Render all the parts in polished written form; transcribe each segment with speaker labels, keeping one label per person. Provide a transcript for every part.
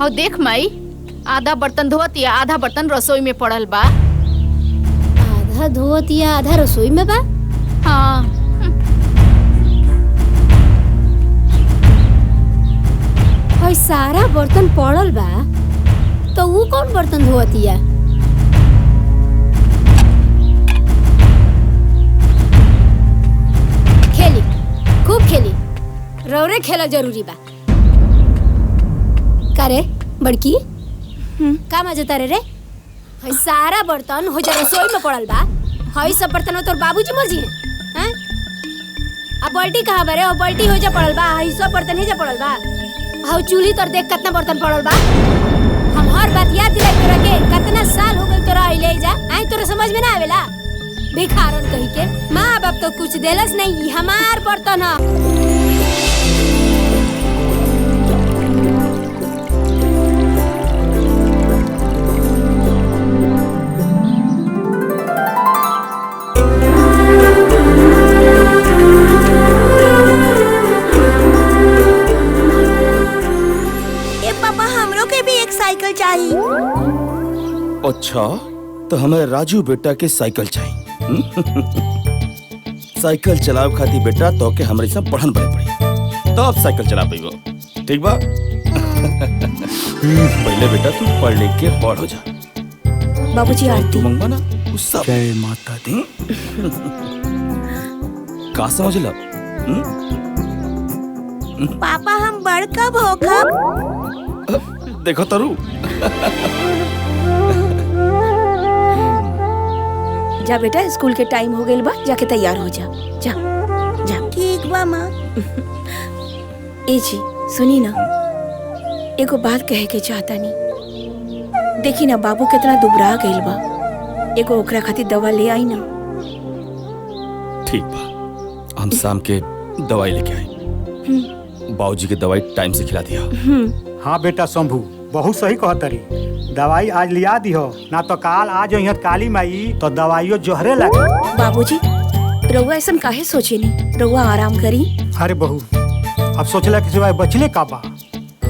Speaker 1: और देख माई, आधा बर्तन धोत या आधा बर्तन रसोई में पड़ल बा।
Speaker 2: आधा धोत या आधा रसोई में बा?
Speaker 1: हाँ।
Speaker 2: और सारा बर्तन पड़ल बा तो वो कौन बर्तन धोतिया? खेली, खूब खेली, रौरे खेला जरूरी बा। का रे बड़की? का मजा तारे रे? हई सारा बर्तन हो जा रसोई में पड़ल बा। हई सब बर्तन तोर बाबूजी मर्जी है? हैं? अब बाल्टी कहाँ बा रे? और बाल्टी हो जा पड़ल बा। हई सब बर्तन ही जा पड़ल बा। हाउ चूल्ही तोर देख कितना बर्तन पड़ल बा। हम हर बात याद दिलाई तोरा के। कितना साल हो गइल तोरा आइले जा। आई तोरा समझ में ना आवेला? भिखारन कही के माँ बाप तो कुछ देलस नहीं, हमार बर्तन है।
Speaker 3: साइकिल चाहिए।
Speaker 4: अच्छा तो हमें राजू बेटा के साइकिल चाहिए। साइकिल चलाव खाती बेटा तो के हमारे सब पढ़न पड़े पड़ी तो अब साइकिल चला पाइबो, ठीक बा? पहले बेटा तू पढ़ लिख के बड़ हो जा।
Speaker 3: बाबूजी आरती
Speaker 4: मंगवा ना सब। जय माता दी। का समझला?
Speaker 3: पापा हम बड़ कब हो कब?
Speaker 4: देखो तरु।
Speaker 3: जा बेटा, स्कूल के टाइम हो गइल बा, जाके तैयार हो जा। जा जा। ठीक बा माँ। ए जी सुनी ना, एगो बात कहे के चाहता नहीं। देखी ना बाबू कितना दुबरा गइल बा। एगो ओकरा खातिर दवा ले आई ना।
Speaker 4: ठीक बा, हम शाम के दवाई लेके आई। बाबूजी के दवाई टाइम से खिला दिया।
Speaker 5: हाँ बेटा शंभू, बहुत सही कहतरी। दवाई आज लिया दिहो, ना तो काल आज यहाँ काली माई तो दवाइयों जोहरे लगे।
Speaker 3: बाबूजी रउआ ऐसा काहे सोचे नहीं? रउआ आराम करी।
Speaker 5: अरे बहू, अब सोचला कि सिवाय बचले का बा।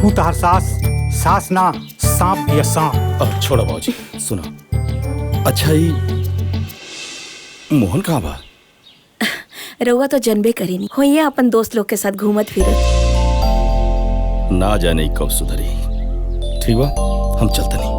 Speaker 5: हूँ तहर सास ना सांप भी सांप।
Speaker 4: अब छोड़ो बाबूजी, सुनो। अच्छा ही मोहन कहाँ बा?
Speaker 3: रउआ तो जनबे करी नहीं, होइए अपन दोस्त लोग के साथ घूमत फिरत।
Speaker 4: ना जाने कब सुधरी। ठीक बा, हम चलते नहीं।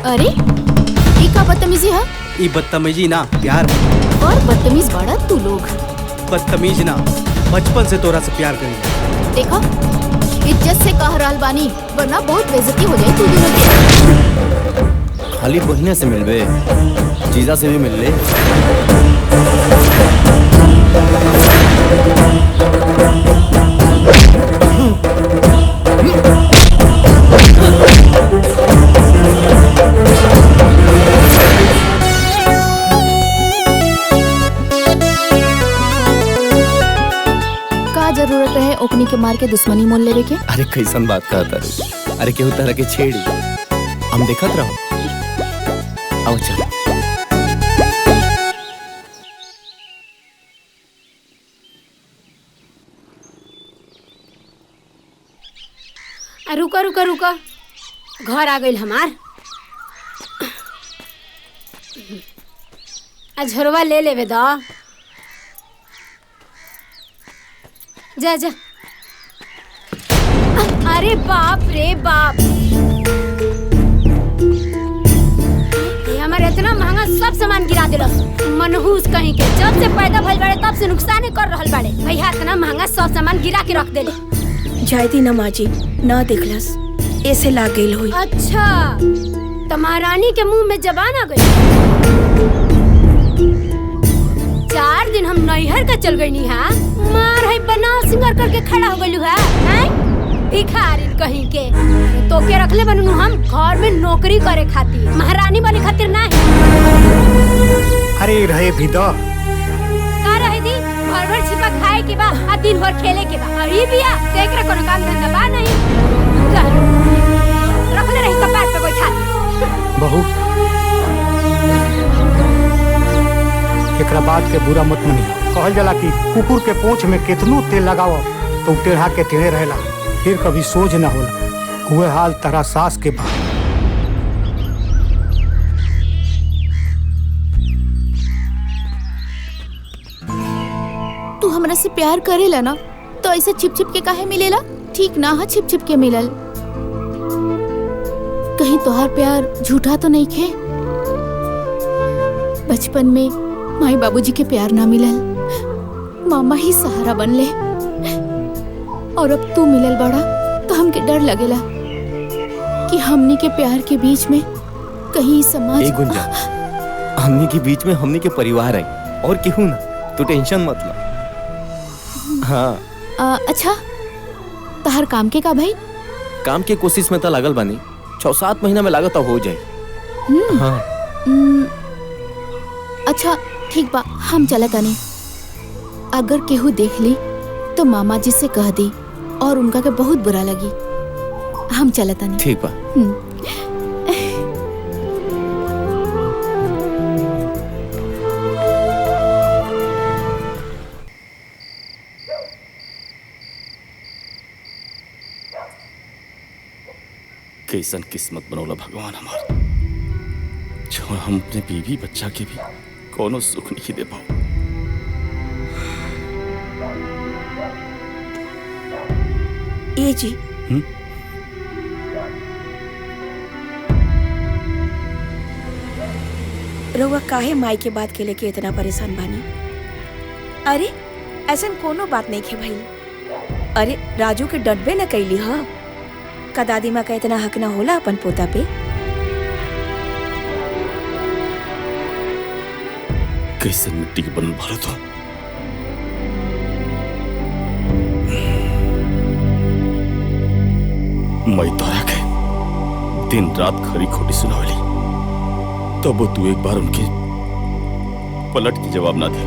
Speaker 1: अरे ये का बदतमीजी है?
Speaker 6: ये बदतमीजी ना प्यार।
Speaker 1: और बदतमीज बड़ा तू लोग।
Speaker 6: बदतमीज ना, बचपन से तोरा से प्यार करी।
Speaker 1: देखो इज्जत से कह रहल बानी, वरना बहुत बेइज्जती हो जाए तू दोनों की।
Speaker 7: खाली बहने से मिलबे, जीजा से भी मिल ले।
Speaker 1: जरूरत है ओकनी के मार के दुश्मनी मोल लेवे के?
Speaker 7: अरे कैसन बात कहता रे? अरे केहू तरह के छेड़ी हम देखत रहो। आओ चल।
Speaker 2: रुका रुका रुका, घर आ गइल हमार। झोरवा ले लेवे दा। जा जा। अरे बाप रे बाप, हमारे इतना महंगा सब सामान गिरा दिलस। मनहूस कहीं के, जब से पैदा भइल बाड़े तब से नुकसान ही कर रहल बाड़े। भैया इतना महंगा सब सामान गिरा के रख देले।
Speaker 3: जायती ना माँ जी, ना देखलस। ऐसे लाग गई हुई।
Speaker 2: अच्छा, तो महारानी के मुंह में जबान आ गई। 4 दिन हम नैहर का चल गई हाँ, मार है बना सिंगार करके खड़ा हो गई है। भिखारिन कहीं के तो के रखले बनू हम घर में नौकरी करे खातिर, महारानी बने खातिर नहीं।
Speaker 5: अरे रहे भी दो
Speaker 2: का रहे दी, भर भर छिपा खाए के बा आ दिन भर खेले के बा। अरे बिया देख रे कोनो काम धंधा बा नहीं, रखले रही कपार पे बैठा।
Speaker 5: बहू एकरा बात के बुरा मत मनियो। कहल जाला कि कुकुर के पूंछ में कितनो तेल लगाओ तो टेढ़ा के टेढ़े रहेला, फिर कभी सोच न होला। हुए हाल तरह सास के बाद।
Speaker 1: तू हमरा से प्यार करेला ना तो ऐसे छिप छिप के काहे मिलेला? ठीक ना है छिप छिप के मिलल। कहीं तोहार प्यार झूठा तो नहीं खे? बचपन में माई बाबूजी के प्यार ना मिलल, मामा ही सहारा बनले, और अब तू मिलल बड़ा तो हमके डर लगेला कि हमनी के प्यार के बीच में कहीं समाज।
Speaker 7: ए गुंजा, हमनी के बीच में हमनी के परिवार है और केहू ना, तू टेंशन मत ला। हाँ
Speaker 1: अच्छा, तहर काम के का भाई?
Speaker 7: काम के कोशिश में तो लागल बानी, 6-7 महीना में लागत हो जाए। हाँ।
Speaker 1: अच्छा ठीक बा, हम चलत आनी। अगर केहू देख ली तो मामा जी से कह दी और उनका के बहुत बुरा लगी। हम चलत आनी।
Speaker 7: ठीक बा।
Speaker 4: कैसन किस्मत बनौला भगवान हमार, जो हम अपने बीवी बच्चा के भी कोनो सुख नहीं दे पाओ।
Speaker 3: ये जी रउआ काहे माई के बात के लेके इतना परेशान बानी? अरे ऐसा कोनो बात नहीं खे भाई। अरे राजू के डटबे न कैली हा का दादी माँ का इतना हक ना होला अपन पोता पे?
Speaker 4: कैसे मिट्टी के बनल भारत हो। मैं तोरा के दिन रात खरी खोटी सुनावली, तब तू एक बार उनके पलट के जवाब ना दे।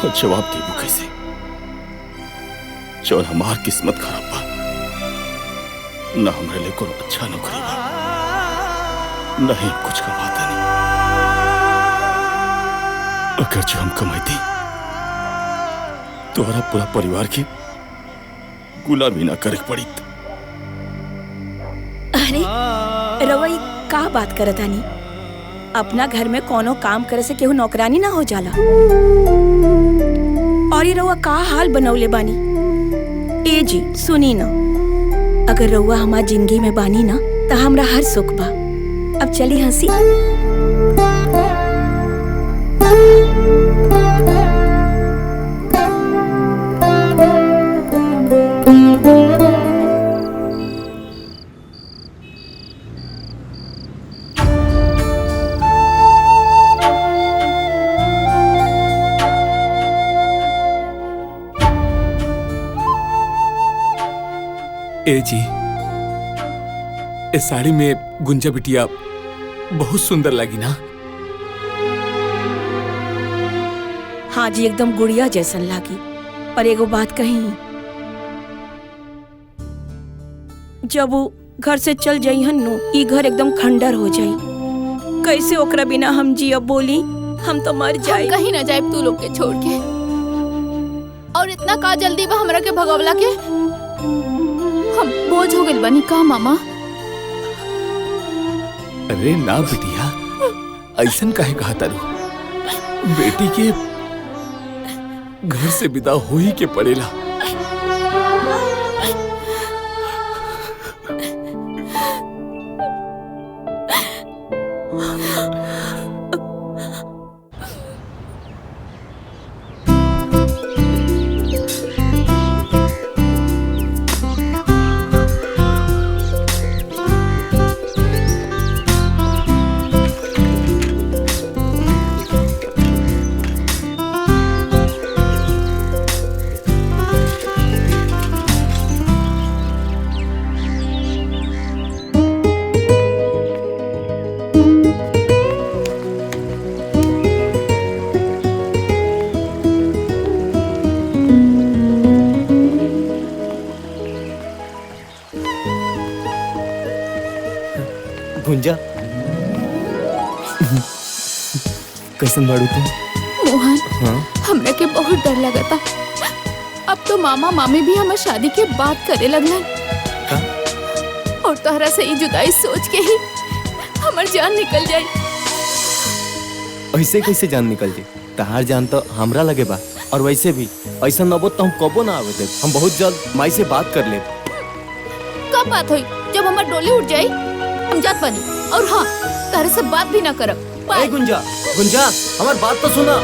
Speaker 4: और जवाब देबू कैसे? जो हमार किस्मत खराब बा, न हमरे लिए कोई अच्छा नौकरी बा, नहीं कुछ कमाता नहीं। अगर जो हम कमाती तो हमारा पूरा परिवार की गुलामी ना करे पड़ी।
Speaker 3: अरे रउआ का बात करत आनी? अपना घर में कोनो काम करे से केहू नौकरानी ना हो जाला। और ये रउआ का हाल बनौले बानी? ए जी सुनी ना, अगर रउआ हमार जिंदगी में बानी ना तो हमरा हर सुख बा। अब चली हंसी।
Speaker 8: ए जी, इस साड़ी में गुंजा बिटिया बहुत सुंदर लगी ना?
Speaker 3: हाँ जी, एकदम गुड़िया जैसन लागी। पर एगो बात कही, जब वो घर से चल जाई हन्नू, ई घर एकदम खंडर हो जाई। कैसे ओकरा बिना हम जिया बोली? हम तो मर जाए।
Speaker 1: कहीं ना जाए तू लोग के छोड़ के। और इतना का जल्दी बा हमरा के भगवला के? हम बोझ हो गइल बानी का मामा?
Speaker 8: अरे ना बिटिया, ऐसन काहे कहा तारू? बेटी के घर से विदा हो ही के पड़ेला।
Speaker 7: गुंजा कैसन बाड़ू तू?
Speaker 1: मोहन,
Speaker 7: हाँ
Speaker 1: हमरा के बहुत डर लगता। अब तो मामा मामी भी हमार शादी के बात करे लगलन।
Speaker 7: का?
Speaker 1: और तोहरा से ये जुदाई सोच के ही हमार जान निकल जाई।
Speaker 7: ऐसे कैसे जान निकल जाए? तहार जान तो हमरा लगे बा। और वैसे भी ऐसा न तो हम कबो ना आवे दे। हम बहुत जल्द माई से बात कर ले।
Speaker 1: कब बात हुई? जब हमार डोली उठ जाई हम जात बनी। और हाँ, तारे से बात भी ना करब।
Speaker 7: ए गुंजा, गुंजा हमार बात तो सुना।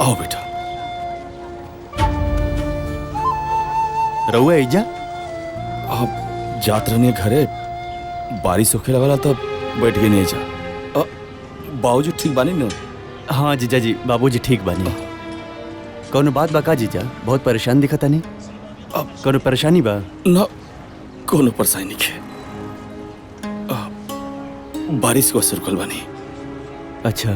Speaker 4: आओ बेटा।
Speaker 7: रहुआ ऐजा?
Speaker 4: आप जात रहने घरे बारिश होखे लगला तब बैठ गए नहीं जा। बाबूजी ठीक बानी न?
Speaker 6: हाँ जीजा जी, बाबूजी ठीक बानी। कौनो बात बा का जीजा? बहुत परेशान दिखता नहीं। कौनो परेशानी बा?
Speaker 4: न कोनो परेशानी नहीं है। बारिश को असर कल बानी।
Speaker 6: अच्छा।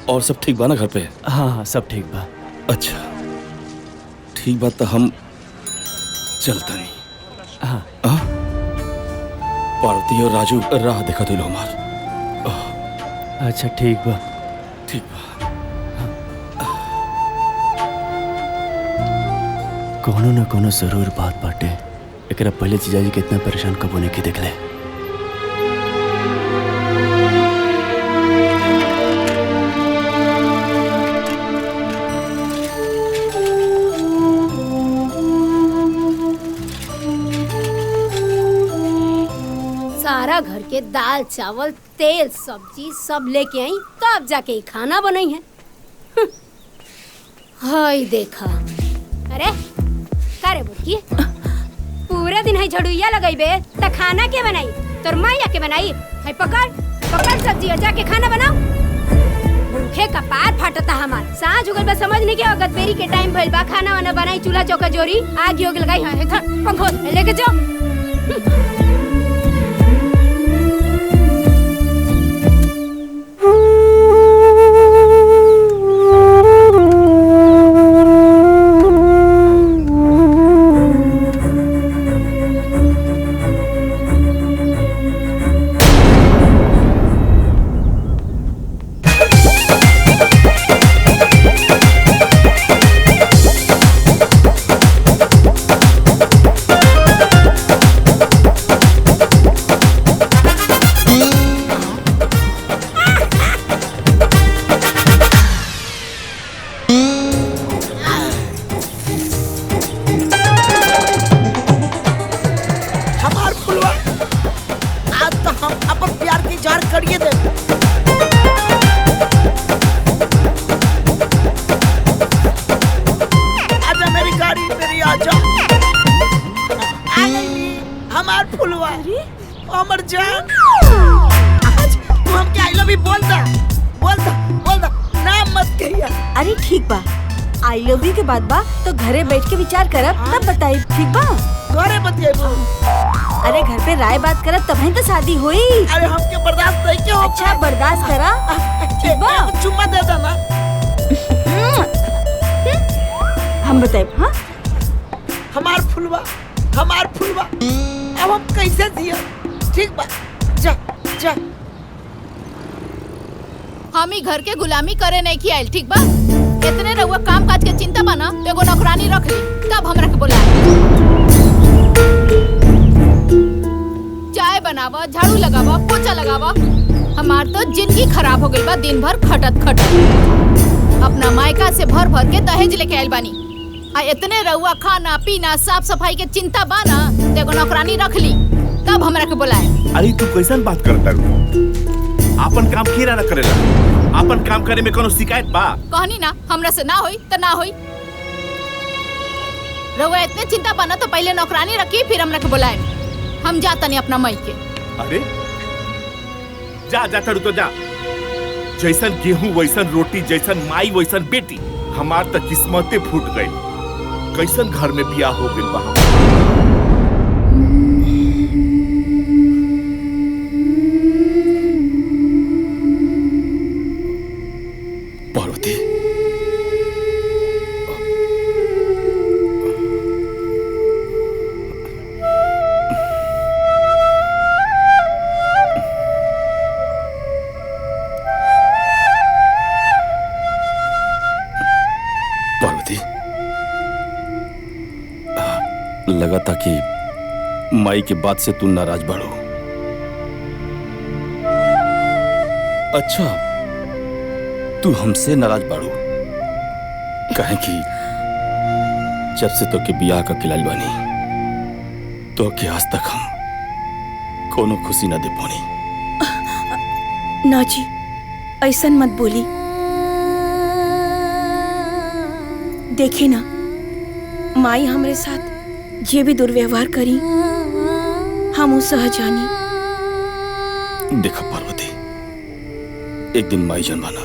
Speaker 4: और सब ठीक बा ना घर पे?
Speaker 6: हाँ हाँ सब ठीक बा।
Speaker 4: अच्छा ठीक बात। तो हम चलता नहीं।
Speaker 6: हाँ
Speaker 4: पार्वती और राजू राह देखा तो हमार।
Speaker 6: अच्छा ठीक बा।
Speaker 4: ठीक बा।
Speaker 6: कोनो न कोनो जरूर बात बाटे। एकरा पहले जीजाजी कितना परेशान कबो नहीं के देखले।
Speaker 2: सारा घर के दाल चावल तेल सब्जी सब लेके आई तब जाके खाना बनाई है। हाय देखा। अरे का रे बुटकी, पूरे दिन है झड़ुइया लगाइबे त खाना के बनाई? तोर माया के बनाई है? पकड़ पकड़ सब्जी और जाके खाना बनाओ। भूखे का पार फटता हमार। सांझ हो गइल बा, समझ नहीं के अगत बेरी के टाइम भइल बा। खाना वाना बनाई, चूल्हा चौका जोरी, आग योग लगाई है। पंखो लेके जाओ।
Speaker 3: अरे ठीक बा, आई लव यू के बाद बा तो घरे बैठ के विचार करब तब बताई। ठीक बा?
Speaker 9: घरे बतियाबो।
Speaker 3: अरे घर पे राय बात करब तब ही तो शादी हुई।
Speaker 9: अरे हमके बर्दाश्त नहीं क्यों?
Speaker 3: अच्छा बर्दाश्त करा। ठीक बा?
Speaker 9: चुम्मा दे देना।
Speaker 3: हम बताए। हाँ
Speaker 9: हमार फुलवा अब हम कैसे जिया? ठीक बा, जा जा।
Speaker 1: हम ही घर के गुलामी करे नहीं की आयल। ठीक बा? इतने रहुआ काम काज के चिंता बना तो एगो नौकरानी रख ली तब हमरा के बोला। चाय बनावा, झाड़ू लगावा, पोछा लगावा। हमार तो जिंदगी खराब हो गई बा दिन भर खटत खटत। अपना मायका से भर भर के दहेज लेके आयल बानी। आ इतने रहुआ खाना पीना साफ सफाई के चिंता बाना तो एगो नौकरानी रख ली तब हमरा के बोलाए।
Speaker 10: अरे तू कैसन बात करता है?
Speaker 4: आपन काम किए ना करेला। आपन काम करे में कोनो शिकायत बा?
Speaker 1: कहनी ना हमरा से ना होई तो ना होई। रउआ इतने चिंता बना तो पहले नौकरानी रखी फिर हमरा के बुलाए। हम जाता नहीं अपना मई के।
Speaker 4: अरे जा जा तरू तो जा। जैसन गेहूं वैसन रोटी, जैसन माई वैसन बेटी। हमार तो किस्मते फूट गई। कैसन घर में बियाह हो गइल बा। पार्वती पार्वती लगा था कि माई के बात से तू नाराज बाड़ो। अच्छा तू हमसे नाराज बाड़ो कहे कि जब से तो के बियाह का खिलाल बानी तो के आज तक हम कोनो खुशी ना दे पानी।
Speaker 3: ना जी ऐसन मत बोली। देखी ना माई हमरे साथ जे भी दुर्व्यवहार करी हम उस सहजानी।
Speaker 4: देखा पार्वती एक दिन माई जनवाना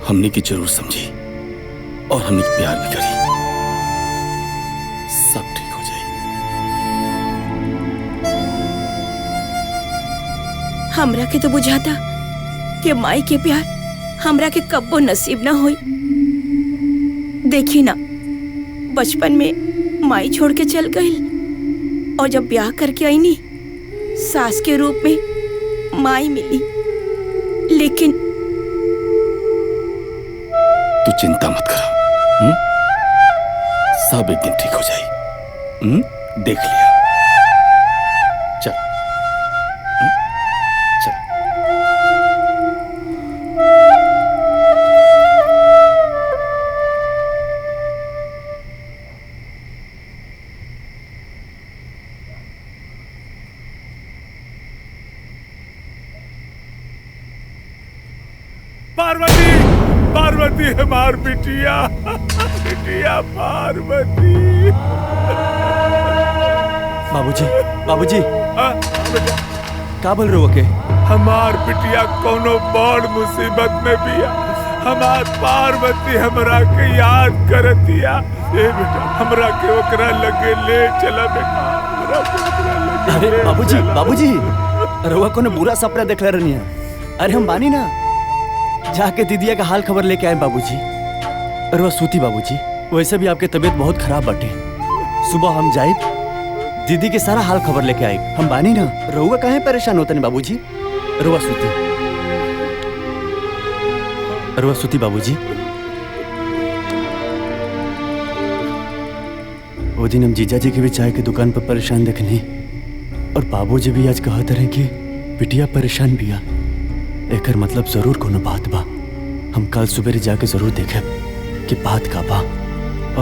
Speaker 4: हमने की जरूर समझी और हमने प्यार भी करी। सब ठीक हो जाए।
Speaker 3: हमरा के तो बुझाता कि माई के प्यार हमरा के कब्बो नसीब ना होई। देखी ना बचपन में माई छोड़ के चल गई और जब ब्याह करके आई नी सास के रूप में माई मिली। लेकिन
Speaker 4: तू चिंता मत करो। सब एक दिन ठीक हो जाए। देख लिया। चल चल।
Speaker 8: पार्वती पार्वती हमार बिटिया बिटिया पार्वती।
Speaker 6: बाबूजी बाबूजी का बोल रहे हो के?
Speaker 8: हमार बिटिया कोनो बड़ मुसीबत में बिया। हमार पार्वती हमरा के याद करतिया। ए बेटा हमरा के ओकरा लगे ले चला बेटा। हमरा के ओकरा लगे
Speaker 6: अरे
Speaker 8: ले
Speaker 6: बाबूजी
Speaker 8: चला।
Speaker 6: बाबूजी रउआ कोनो बुरा सपना देख ले रहनी है। अरे हम बानी ना जाके दीदिया का हाल खबर लेके आए बाबूजी। रउआ सूती बाबूजी। वैसे भी आपके तबीयत बहुत खराब बाटे। सुबह हम जाए दीदी के सारा हाल खबर लेके आए। हम बानी ना रउआ काहे परेशान होते नहीं बाबूजी। रउआ सूती रउआ सूती बाबूजी। वो दिन हम जीजा जी के भी चाय की दुकान पर परेशान देखनी और बाबूजी भी आज कहते रहे कि बिटिया परेशान बिया। एकर मतलब जरूर कोनो बात बा। हम कल सुबह जाके जरूर देखे कि बात का बा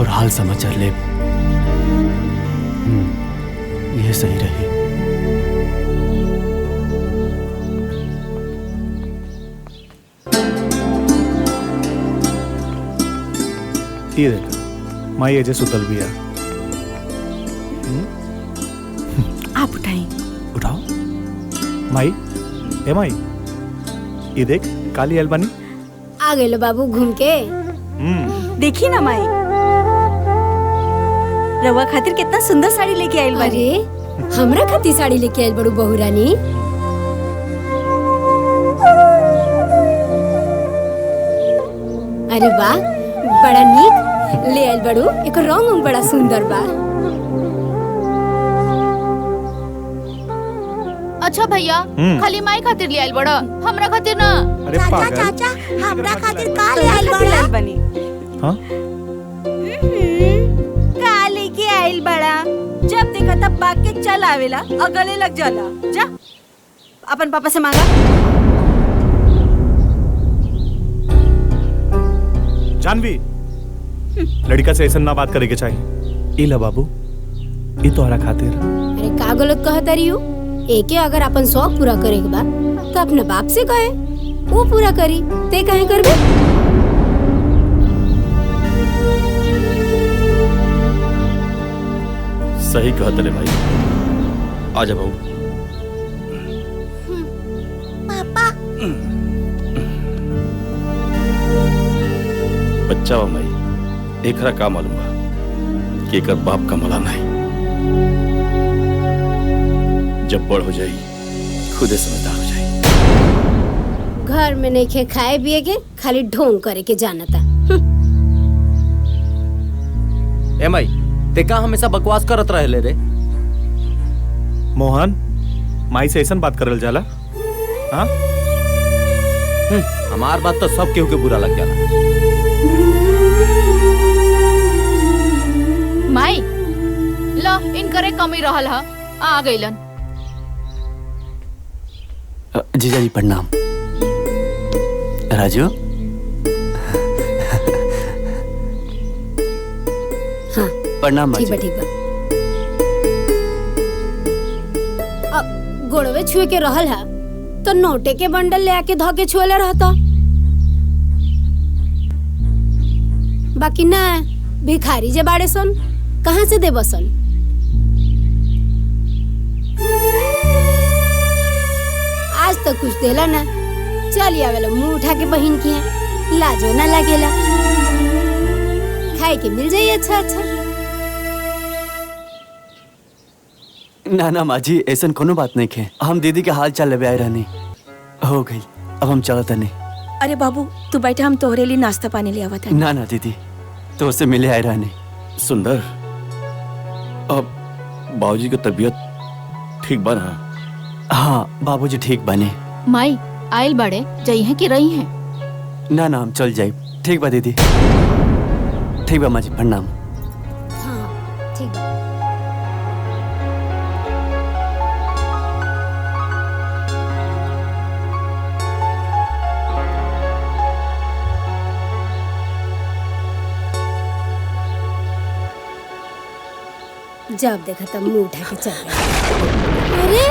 Speaker 6: और हाल समाचार ले। यह सही रही।
Speaker 10: ये देख माई अजय सुतल भी है।
Speaker 3: आप उठाई।
Speaker 10: उठाओ माई। ए माई ये देख काली अलबानी
Speaker 2: आ गए बाबू घूम के।
Speaker 3: देखी ना माई रवा खातिर कितना सुंदर साड़ी लेके आइल बानी।
Speaker 2: अरे हमरा खातिर साड़ी लेके आइल बड़ू बहू रानी। अरे वाह बड़ा नीक ले आइल बड़ू। एक रंग बड़ा सुंदर बा।
Speaker 1: अच्छा भैया खाली माई खातिर ले आइल बड़ा हमरा खातिर ना।
Speaker 10: अरे पागल।
Speaker 3: चाचा हमरा खातिर का ले आइल बानी।
Speaker 10: हाँ
Speaker 3: का लेके आइल बड़ा। जब देखा तब भाग के चल आवेला और गले लग जाला। जा अपन पापा से मांगा।
Speaker 10: जानवी लड़का से ऐसा ना बात करे के चाहिए। इला बाबू ये तोहरा खातिर।
Speaker 2: अरे का गलत कहता रही हो। एके अगर अपन शौक पूरा करे के बा तो अपने बाप से कहे। वो पूरा करी, ते काहे करबे?
Speaker 4: सही कहत रे भाई। आजा बहू।
Speaker 9: पापा
Speaker 4: बच्चा बा माई, एकरा का मालूम बा कि एकर बाप का मला नहीं। जब बड़ हो जाई खुदे समझदार हो जाई।
Speaker 2: घर में नहीं खे खाए पिए के, खाली ढोंग करे के जानता।
Speaker 7: ए माई, ते का हमेशा बकवास करत रहेले रे?
Speaker 10: मोहन, माई से ऐसन बात करल जाला? हाँ?
Speaker 7: हमार बात तो सब केहू के बुरा लग जाला।
Speaker 1: माई लो इनकरे कमी रहल हा, आ गइलन।
Speaker 6: जीजा जी प्रणाम। राजू।
Speaker 2: हाँ
Speaker 6: प्रणाम
Speaker 2: ठीक बा,
Speaker 6: बाजी।
Speaker 2: ठीक बा। अब गोड़वे छुए के रहल हा तो नोटे के बंडल ले आके धो के छुएले रहता। बाकी ना, भिखारी जे बाड़े सन कहाँ से देबो सन? आज तो कुछ देला ना, चल आवेला मुंह उठा के बहिन की है, लाजो ना लागेला। खाए के मिल जाई अच्छा अच्छा।
Speaker 6: ना ना माँ जी, ऐसन कोनो बात नहीं खे। हम दीदी के हाल चाल लेवे आए रहनी, हो गई। अब हम चलत नहीं।
Speaker 3: अरे बाबू तू बैठा, हम तोहरे लिए नाश्ता पानी ले आवत हनी।
Speaker 6: ना ना दीदी, तो उससे मिले आए रहनी।
Speaker 4: सुंदर, अब बाबूजी की तबीयत ठीक बा ना?
Speaker 6: हाँ बाबूजी ठीक बने।
Speaker 1: माई आइल बड़े जई है कि रही है?
Speaker 6: ना ना हम चल जाए। ठीक बा दीदी। ठीक बा माँ जी, प्रणाम।
Speaker 2: हाँ ठीक बा। जब देखा तब मुंह उठा के चल गया। अरे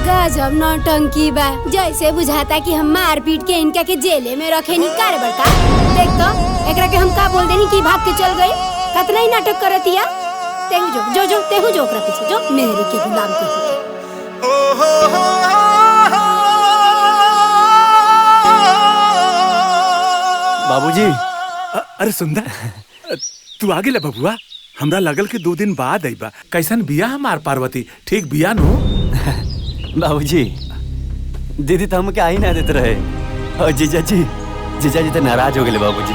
Speaker 2: गजब नौटंकी बा, जैसे बुझाता कि हम मार पीट के इनका के जेले में रखे नहीं कर बड़का। देख तो एकरा के हम का बोल देनी कि भाग के चल गई। कतना ही नाटक करतिया। तेहू जो तेहू जो ओकरा पीछे जो, मेहरी के गुलाम के।
Speaker 6: बाबूजी।
Speaker 8: अरे सुंदर, तू आ गेला बबुआ। हमरा लगल कि 2 दिन बाद आईबा। कैसन बिया हमार पार्वती? ठीक बिया नो?
Speaker 6: बाबूजी, दीदी तो हमके आ ही ना देते रहे। और जीजा जी तो नाराज हो गए बाबूजी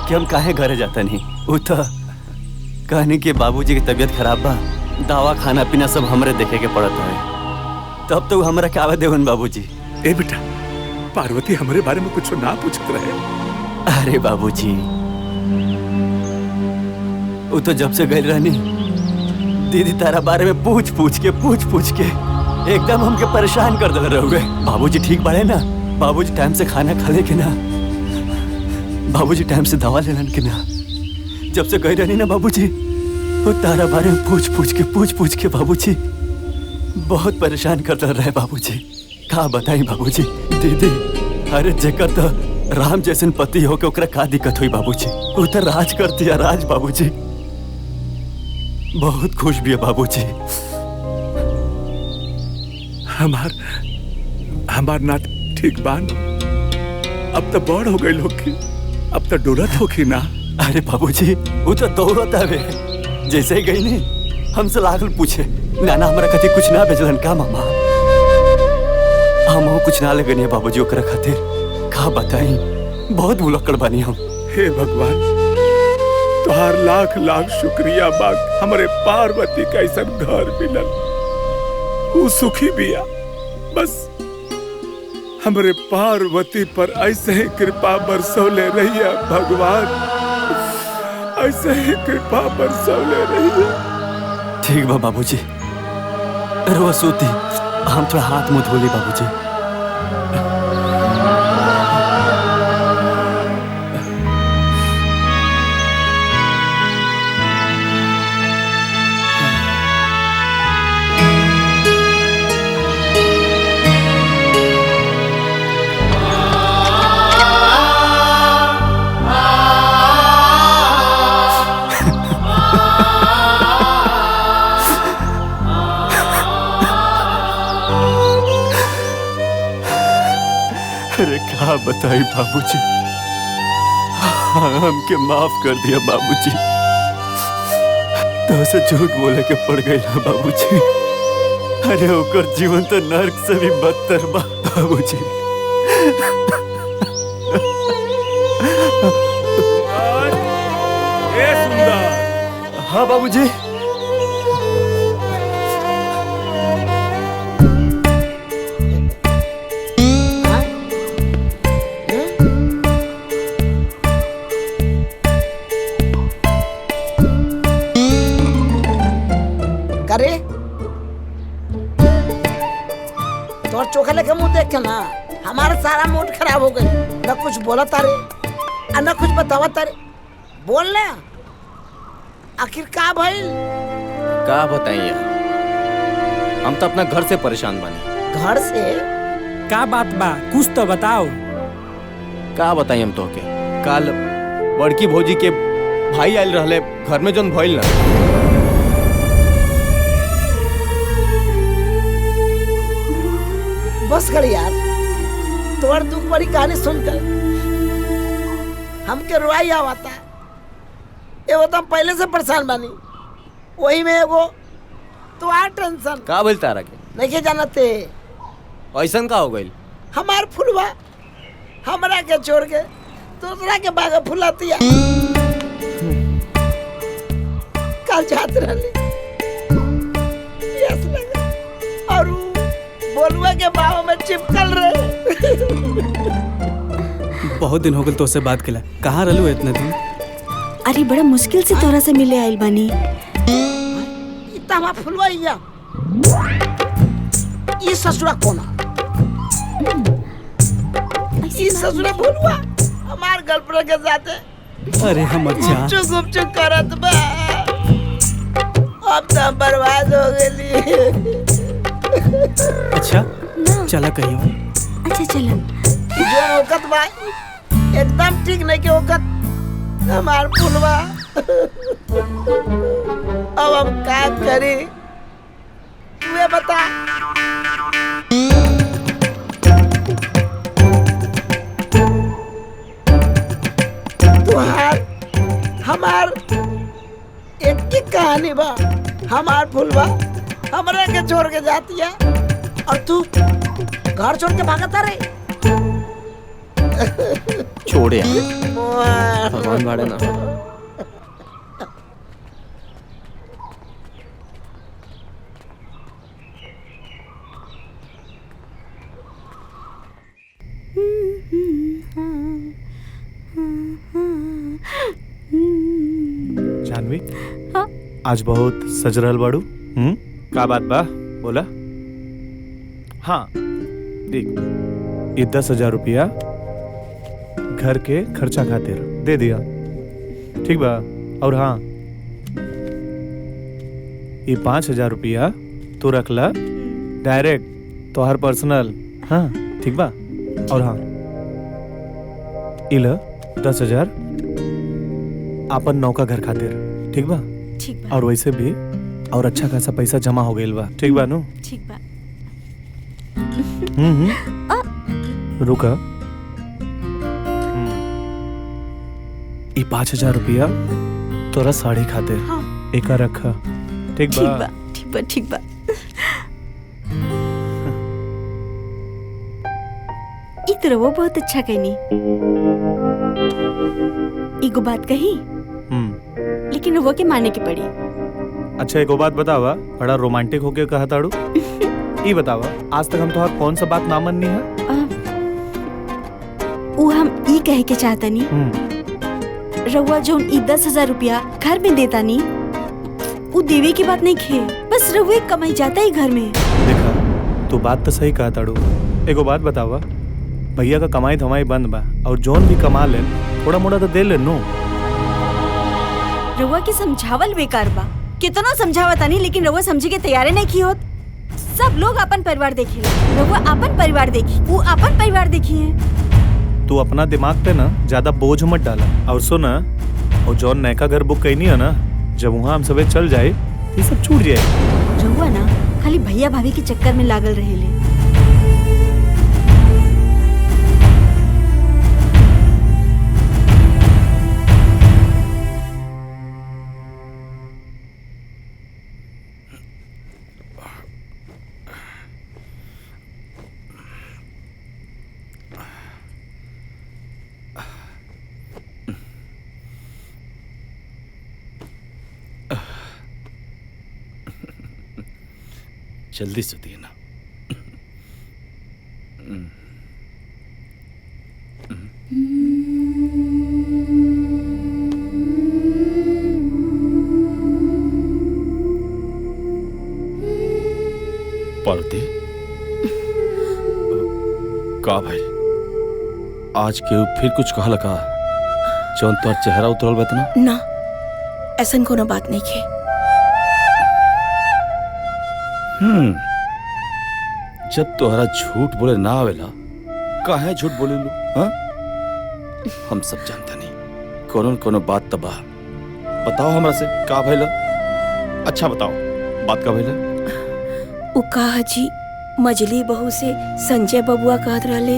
Speaker 6: कि हम काहे घरे जाता नहीं। वो तो कहने कि बाबूजी की तबीयत खराब बा, दवा खाना पीना सब हमरे देखे के पड़त है। तब तो हमरा क्या देवन बाबूजी।
Speaker 8: ए बेटा, पार्वती हमरे बारे में कुछ ना पूछत रहे।
Speaker 6: अरे बाबूजी, वो तो जब से गई रहनी, दीदी तारा बारे में पूछ पूछ के एकदम हमके परेशान कर दे रहोगे। बाबूजी ठीक बाड़े ना? बाबूजी टाइम से खाना खा ले के ना? बाबूजी टाइम से दवा लेलन के ना? जब से गई रहनी ना बाबूजी, वो तारा बारे में पूछ पूछ के बाबूजी बहुत परेशान कर दे रहे। बाबूजी का बताई बाबूजी। दीदी, अरे जेकर तो राम जैसन पति हो के ओकरा का दिक्कत हुई बाबूजी? वो तो राज कर दिया, राज। बाबूजी बहुत खुश भी है बाबूजी।
Speaker 8: हमार नाट ठीक बान। अब तो बड़ हो गई होगी, अब तो डोलत होगी ना?
Speaker 6: अरे बाबूजी, वो तो दौड़त आवे। जैसे ही गई नहीं, हमसे लागल पूछे, नाना हमारा खातिर कुछ ना भेजलन का मामा? हम कुछ ना लगनी है बाबूजी ओकरा खातिर। का बताई, बहुत मुलक्कड़ बानी हम।
Speaker 8: हे भगवान, तुहार लाख लाख शुक्रिया बा, हमारे पार्वती का ऐसा घर मिलल। वो सुखी बिया। बस हमारे पार्वती पर ऐसे ही कृपा बरसौले रहिए भगवान, ऐसे ही कृपा बरसौले रहिए।
Speaker 6: ठीक बा बाबूजी, रोवा सूती, हम थोड़ा हाथ मुंह धो ली बाबूजी। अरे क्या बताई बाबूजी, हमके माफ कर दिया बाबूजी। तो से झूठ बोले के पड़ गई ना बाबूजी। अरे ओकर जीवन तो नर्क से भी बदतर बा बाबूजी।
Speaker 8: ए सुंदर।
Speaker 6: हाँ बाबूजी।
Speaker 9: करे तोर चोखा लेके मुंह देख के ना हमारा सारा मूड खराब हो गई। न कुछ बोला तारे और न कुछ बतावा तारे। बोल ना आखिर का भइल?
Speaker 7: का बताइए, हम तो अपना घर से परेशान बानी।
Speaker 9: घर से
Speaker 11: का बात बा, कुछ तो बताओ।
Speaker 7: का बताई हम तोहके, कल बड़की भौजी के भाई आयल रहले घर में, जोन भइल ना।
Speaker 9: बस कर यार, तोर दुख बड़ी कहानी सुनकर हमके रोई आवता। एगो तो हम पहले से परेशान बानी, वही में एगो तो आ टेंशन।
Speaker 7: का बोल तारा के
Speaker 9: नहीं जानते
Speaker 7: ऐसन का हो गइल?
Speaker 9: हमार फुलवा हमरा के छोड़ के दूसरा के बाग फुलातिया। कल जात रहली यस लगा और बोलुआ के बाहों में चिपकल रहे।
Speaker 11: बहुत दिन हो गए तो से बात केला, कहाँ रहलू इतना दिन?
Speaker 3: अरे बड़ा मुश्किल से तोरा से मिले आइल बानी।
Speaker 9: इतना फुलवा ये ससुरा कोना, ये ससुरा फुलवा हमार गर्लफ्रेंड के साथ।
Speaker 11: अरे हम अच्छा
Speaker 9: गुपचुप करत बा, अब तो बर्बाद हो गई।
Speaker 11: अच्छा चला कहीं और।
Speaker 3: अच्छा चलो।
Speaker 9: जो औकत बा एकदम ठीक नहीं के औकत हमार फुलवा। अब हम क्या करी तू बता। तुहार हमार एक की कहानी बा। हमार फुलवा हमरा के छोड़ के जाती है और तू घर छोड़ के भागता रहे।
Speaker 7: छोड़े भगवान भाड़े ना।
Speaker 10: जानवी, आज बहुत सज रहल बाड़ू। का बात बा बोला। हाँ देख, ये 10,000 रुपया घर के खर्चा खातिर दे दिया, ठीक बा। और हाँ, ये 5,000 रुपया तू रख ला डायरेक्ट तोहर पर्सनल। हाँ ठीक बा। और हाँ, इला 10,000 आपन नौका घर खातिर, ठीक बा।
Speaker 3: ठीक बा।
Speaker 10: और वैसे भी और अच्छा खासा पैसा जमा हो गइल बा, ठीक बा नु?
Speaker 3: ठीक बा।
Speaker 10: रुका, ये 5,000 रुपया तोरा साड़ी खातिर।
Speaker 3: हाँ।
Speaker 10: एका रखा, ठीक
Speaker 3: ठीक
Speaker 10: बा?
Speaker 3: बा, ठीक बा, ठीक बा। इतना वो बहुत अच्छा कहनी। एगो बात कही, लेकिन वो के माने की पड़ी।
Speaker 10: अच्छा एक बात बतावा, बड़ा रोमांटिक होके कहा ताड़ू। ये बतावा, आज तक हम तोहार कौन सा बात ना मननी है?
Speaker 3: वो हम ई कहे के चाहता नी, रउआ जो 10,000 रुपया घर में देता नी, वो देवे की बात नहीं खे, बस रउए कमाई जाता ही घर में।
Speaker 10: देखा, तू बात तो सही कहा ताड़ू। एगो बात बतावा, भैया का कमाई धमाई बंद बा और जोन भी कमा ले थोड़ा मोड़ा तो दे ले नो।
Speaker 3: रउआ के समझावल बेकार बा, कितना समझावता नहीं लेकिन रउआ समझे के तैयारे नहीं की होत। सब लोग अपन परिवार देखी, रउआ अपन परिवार देखी, वो अपन परिवार देखी है।
Speaker 10: तू अपना दिमाग पे ना ज्यादा बोझ मत डाला। और सुना, और जौन नयका घर बुक कैनी है ना, जब वहाँ हम सबे चल जाए ये सब छूट जाए।
Speaker 3: रउआ ना खाली भैया भाभी के चक्कर में लागल रहेले।
Speaker 4: जल्दी सोती है ना। पार्वती, का भाई आज के फिर कुछ कहा लगा जौन तोर चेहरा उतरल बतना?
Speaker 3: ना, ऐसन कोनो बात नहीं है।
Speaker 4: जब तोहरा झूठ बोले ना आवेला, काहे झूठ बोले लो? हाँ, हम सब जानता नहीं कोनो कोनो बात तबाह। बताओ हमरा से का भइला? अच्छा बताओ, बात का भइला?
Speaker 3: उ कहा जी मजली बहू से संजय बबुआ कहत रहले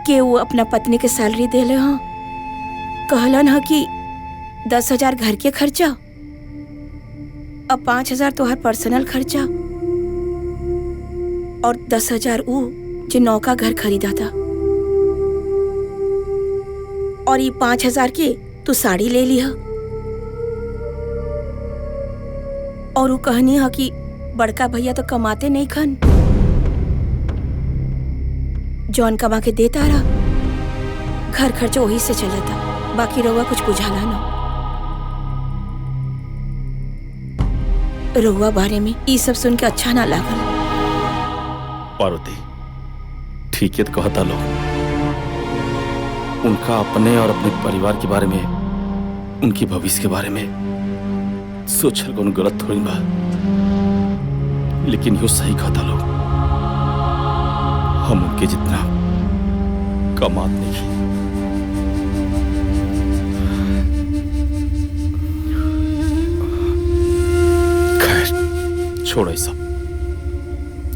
Speaker 3: कि वो अपना पत्नी के सैलरी देले हाँ। कहलन हा कि 10,000 घर के खर्चा अब 5,000 तोहर पर्सनल खर्चा और 10,000 ऊ जो नौका घर खरीदा था, और ये 5,000 के तू साड़ी ले लिया। और वो कहनी है कि बड़का भैया तो कमाते नहीं खन, जॉन कमा के देता रहा, घर खर्चा वही से चलता, बाकी रउआ कुछ बुझाला ना। रउआ बारे में ये सब सुन के अच्छा ना लागल।
Speaker 4: पार्वती, ठीक है तो कहता लोग, उनका अपने और अपने परिवार के बारे में, उनके भविष्य के बारे में सोचल कोनो गलत थोड़ी बा, लेकिन यो सही कहता लोग, हम उनके जितना कमात नहीं। खैर छोड़ो ये सब,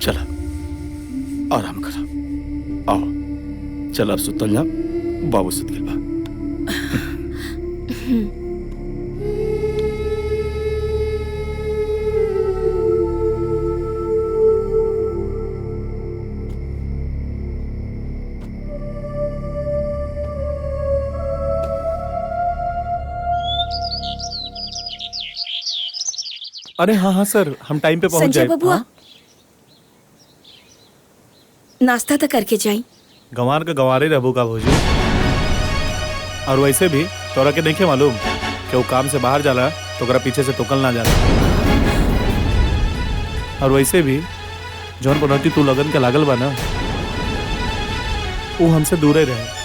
Speaker 4: चला आराम करा। आओ चल अब सुतल जा, बाबू सुत गेल बा।
Speaker 10: अरे हाँ हाँ सर, हम टाइम पे पहुंच जाए।
Speaker 3: संजय बबुआ, नाश्ता तो करके जाई।
Speaker 10: गंवार का गंवारे रहबू का भोजी। और वैसे भी तोरा के देखे मालूम कि वो काम से बाहर जाला तो ओकरा पीछे से टोकल ना जाला। और वैसे भी जौन पनौती तू लगन के लागल बा ना, वो हमसे दूरे रहे।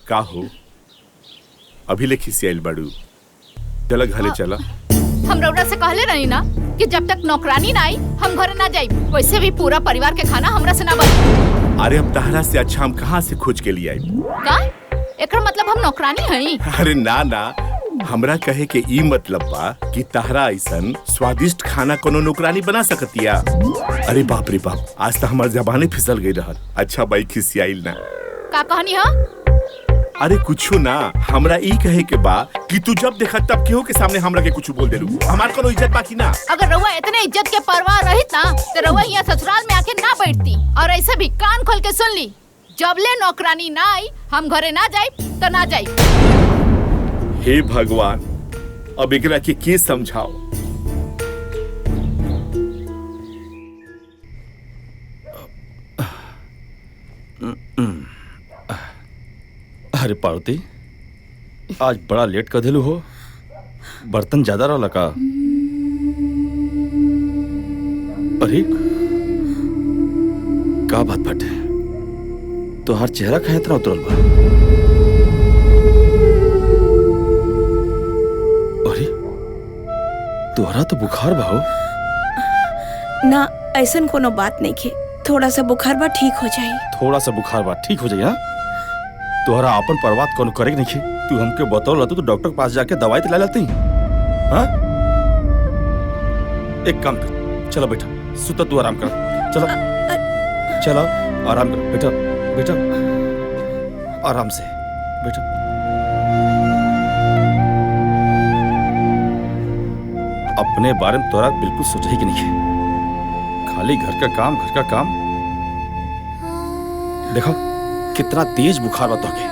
Speaker 8: का हो अभी ले खिसियाइल बाड़ू? चला घरे चला।
Speaker 1: हम रउरा से कहले रही ना कि जब तक नौकरानी ना आई हम घर ना जाई। वैसे भी पूरा परिवार के खाना हमरा से ना बने।
Speaker 8: अरे हम तहरा से अच्छा हम कहाँ से खोज के लिए आई?
Speaker 1: का एकर मतलब हम नौकरानी हई?
Speaker 8: अरे ना ना, हमरा कहे के ई मतलब बा कि तहरा ऐसन स्वादिष्ट खाना कोनो नौकरानी बना सकतिया। अरे बाप रे बाप, आज तो हमार जबाने फिसल गई रहल। अच्छा भाई खिसियाइल ना।
Speaker 1: का कहनी हा?
Speaker 8: अरे कुछो ना, हमरा ई कहे के बा कि तू जब देखा तब केहू के सामने हमरा के कुछ बोल देलू। हमार कोनो इज्जत बाकी ना।
Speaker 1: अगर रउआ इतने इज्जत के परवाह रहित ना तो रउआ यहाँ ससुराल में आके ना बैठती और ऐसे भी कान खोल के सुन ली, जबले नौकरानी ना आई हम घरे ना जाई तो ना जाई।
Speaker 8: हे भगवान, अब एकरा के की समझाओ।
Speaker 4: अरे पार्वती, आज बड़ा लेट कर दिलू हो। बर्तन ज्यादा रहा का? अरे का बात बाटे, तोहार चेहरा काहे इतना उतरल बा? अरे तोहरा तो बुखार बा हो।
Speaker 3: ना ऐसन कोनो बात नहीं खे, थोड़ा सा बुखार बा ठीक हो जाई।
Speaker 4: थोड़ा सा बुखार बा ठीक हो जाई? हाँ, तोहरा अपन परवात कोनो करे नहीं। तू हमके बतौल तो डॉक्टर के पास जाके दवाई तो ला लेती। हाँ, एक काम कर, चलो बेटा सुता, तू आराम कर। चलो चलो आराम कर बेटा, बेटा आराम से बेटा। अपने बारे में तोरा बिल्कुल सोचा ही कि नहीं है, खाली घर का काम घर का काम। देखो कितना तेज बुखार बा तोहके।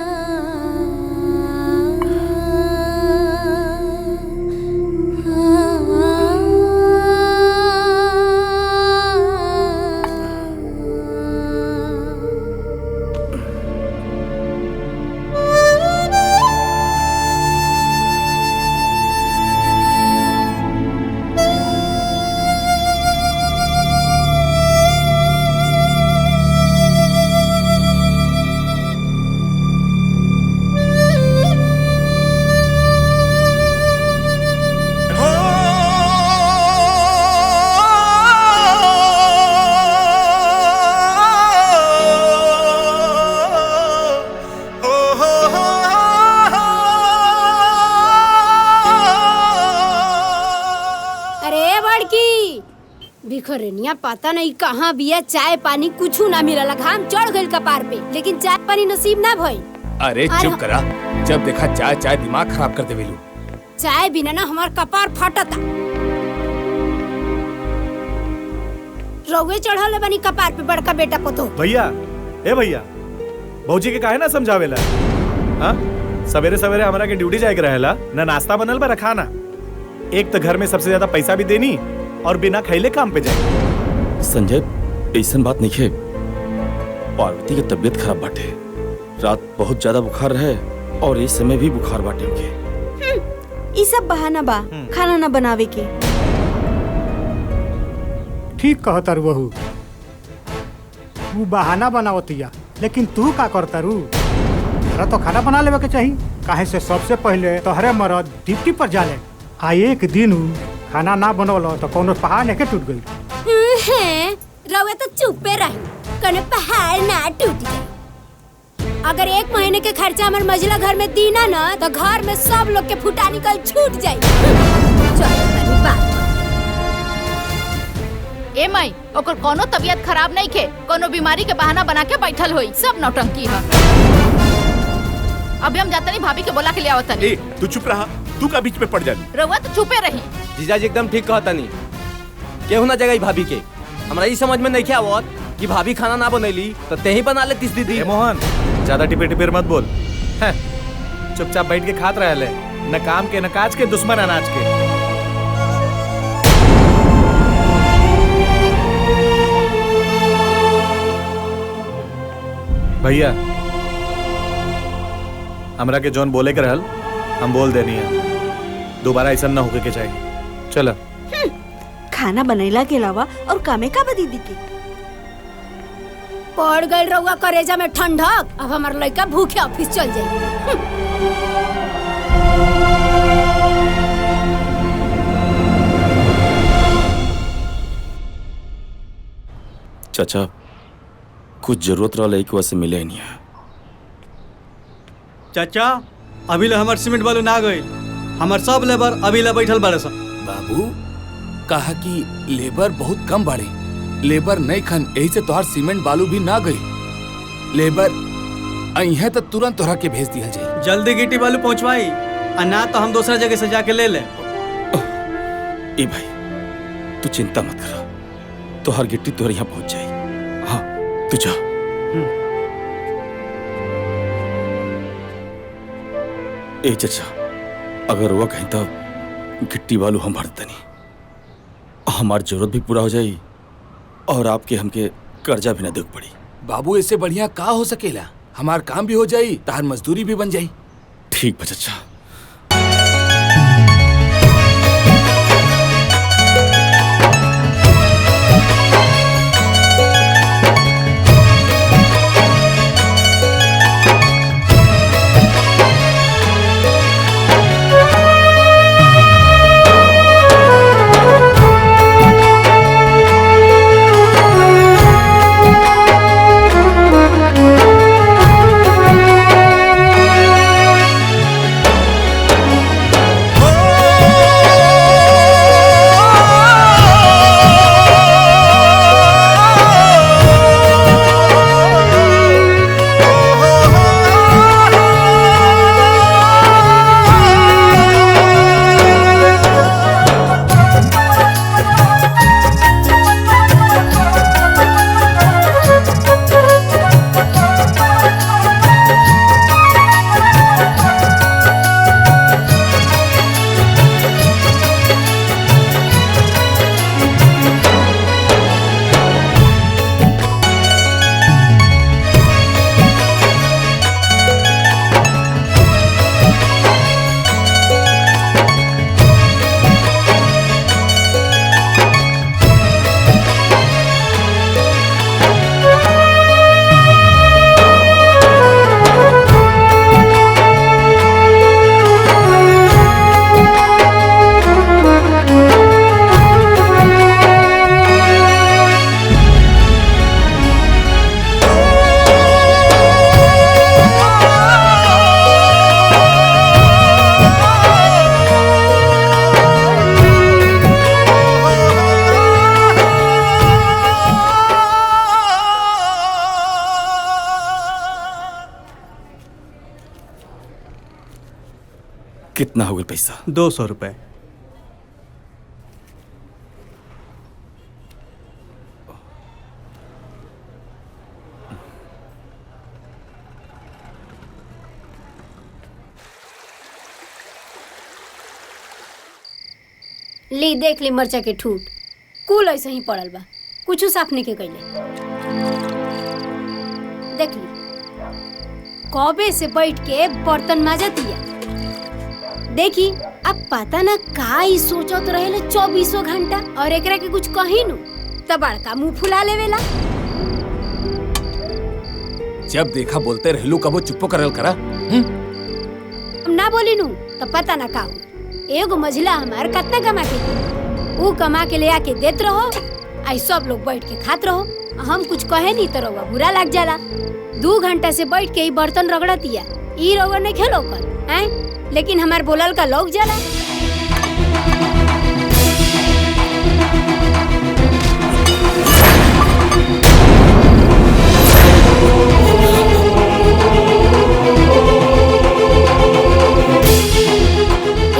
Speaker 2: बिखरनिया पता नहीं कहाँ बिया, चाय पानी कुछ ना मिलला। घाम चढ़ गइल कपार पे, लेकिन चाय पानी नसीब ना भइल।
Speaker 12: अरे चुप करा, जब देखा चाय चाय दिमाग खराब कर देवेलू।
Speaker 2: चाय बिना ना हमार कपार फटता। रोगे चढ़ल बनी कपार पे बड़का बेटा पतो।
Speaker 10: भैया, ए भैया, भौजी के काहे ना समझावेला? हाँ, सवेरे सवेरे हमारा के ड्यूटी जाए के रहेला, ना नाश्ता बनल बा खाना। एक तो घर में सबसे ज्यादा पैसा भी देनी और बिना खैले काम पे जाए।
Speaker 4: संजय, ऐसन बात नहीं है, पार्वती की तबीयत खराब बाटे, रात बहुत ज्यादा बुखार रहे और इस समय भी बुखार बाटे उनके।
Speaker 3: ये सब बहाना बा खाना ना बनावे के।
Speaker 5: ठीक कहता रू बहू, तू बहाना बनावतिया, लेकिन तू का करता रू? तोरा तो खाना बना लेवे के चाहिए, काहे से सबसे पहले तोहरे मरद ड्यूटी पर जाले। आ एक दिन खाना ना बनौलो तो कोनो पहाड़ नहीं के टूट गई।
Speaker 2: रवे तो चुपे रही, कोनो पहाड़ ना टूट जाए। अगर एक महीने के खर्चा हमारे मझला घर में दीना ना, तो घर में सब लोग के फुटा निकल छूट जाए।
Speaker 1: ए माई, ओकर कोनो तबीयत खराब नहीं के, कोनो बीमारी के बहाना बना के बैठल होई, सब नौटंकी है। अभी हम जाते नहीं, भाभी के बोला के ले आवत नहीं।
Speaker 8: तू चुप रहा, तू का बीच में पड़ जानी।
Speaker 1: रउआ तो चुपे रही।
Speaker 7: जीजाजी एकदम ठीक कहता नहीं, केहू ना जगह भाभी के। हमरा ये समझ में नहीं क्या आवत कि भाभी खाना ना बनैली तो ते ही बना लेतीस दीदी।
Speaker 10: मोहन, ज्यादा टिपे टिपेर मत बोल। चुपचाप बैठ के खात रहे, न काम के न काज के, दुश्मन अनाज के। भैया, हमरा के जौन बोले के रहल हम बोल देनी है, दोबारा ऐसा न होके के चाहिए। चलो।
Speaker 3: खाना बनैला के अलावा और कामे का बा दीदी के?
Speaker 2: पड़ गई रउआ करेजा में ठंडक, अब हमार लड़का भूखे ऑफिस चल जाए।
Speaker 4: चाचा, कुछ जरूरत रहा एक वैसे मिले नहीं है।
Speaker 11: चाचा, अभी ले हमार सीमेंट बालू ना गई, हमार सब लेबर अभी ले बैठल बारे सब।
Speaker 12: बाबू कहा कि लेबर बहुत कम बढ़े, लेबर नहीं खन, यही से तोहार सीमेंट बालू भी ना गई। लेबर अइहे तो तुरंत तोहरा के भेज दिया जाए।
Speaker 11: जल्दी गिट्टी बालू पहुंचवाई, और ना तो हम दूसरा जगह से जाके ले ले।
Speaker 4: ए भाई, तू चिंता मत कर, तोहर गिट्टी तोहर यहाँ पहुंच जाए। तू जा। ए चचा, अगर वो कहीं तो गिट्टी बालू हम भरते नहीं, हमारी जरूरत भी पूरा हो जाई और आपके हमके कर्जा भी ना देख पड़ी।
Speaker 12: बाबू इससे बढ़िया का हो सकेला, हमार काम भी हो जाई, तार मजदूरी भी बन जाई।
Speaker 4: ठीक बा चचा। कितना हो गया पैसा?
Speaker 11: 200 रुपए।
Speaker 2: ली देख ली मरचा के ठूट, कुल ऐसे ही पड़ल बा, कुछ साफ नहीं के कैले। देख ली कबे से बैठ के बर्तन माजतिया। देखी अब पता ना का ही सोचत रहेले 24 घंटा, और एकरा के कुछ कही नु त बड़का मुंह फुला लेवेला।
Speaker 12: जब देखा बोलते रहलू, कबो चुप्पो करल करा।
Speaker 2: ना बोली नु त पता ना का एगो मझिला हमार कितना कमा के वो कमा के ले आके देत रहो, आई सब लोग बैठ के खात रहो। हम कुछ कहे नहीं तो रउआ बुरा लग जाला। 2 घंटा से बैठ के ही बर्तन रगड़तिया, ई रउआ ने खेलो कर हैं, लेकिन हमार बोलल का लोग जाला।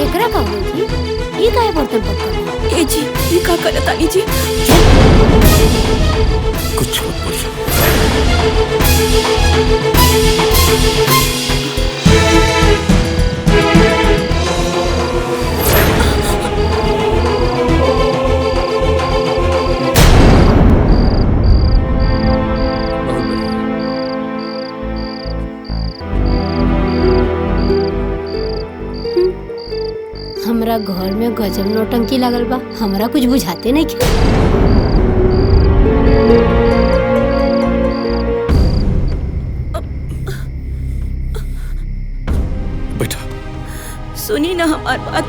Speaker 2: एकरा का होई थी, ई काहे बर्तन पकड़?
Speaker 3: ए जी, ई का करत आनी जी?
Speaker 4: कुछ मत बोलिए।
Speaker 2: हमरा घर में गजब नौटंकी लागल बा, हमरा कुछ बुझाते नहीं क्या?
Speaker 4: बैठा।
Speaker 3: सुनी ना हमार बात।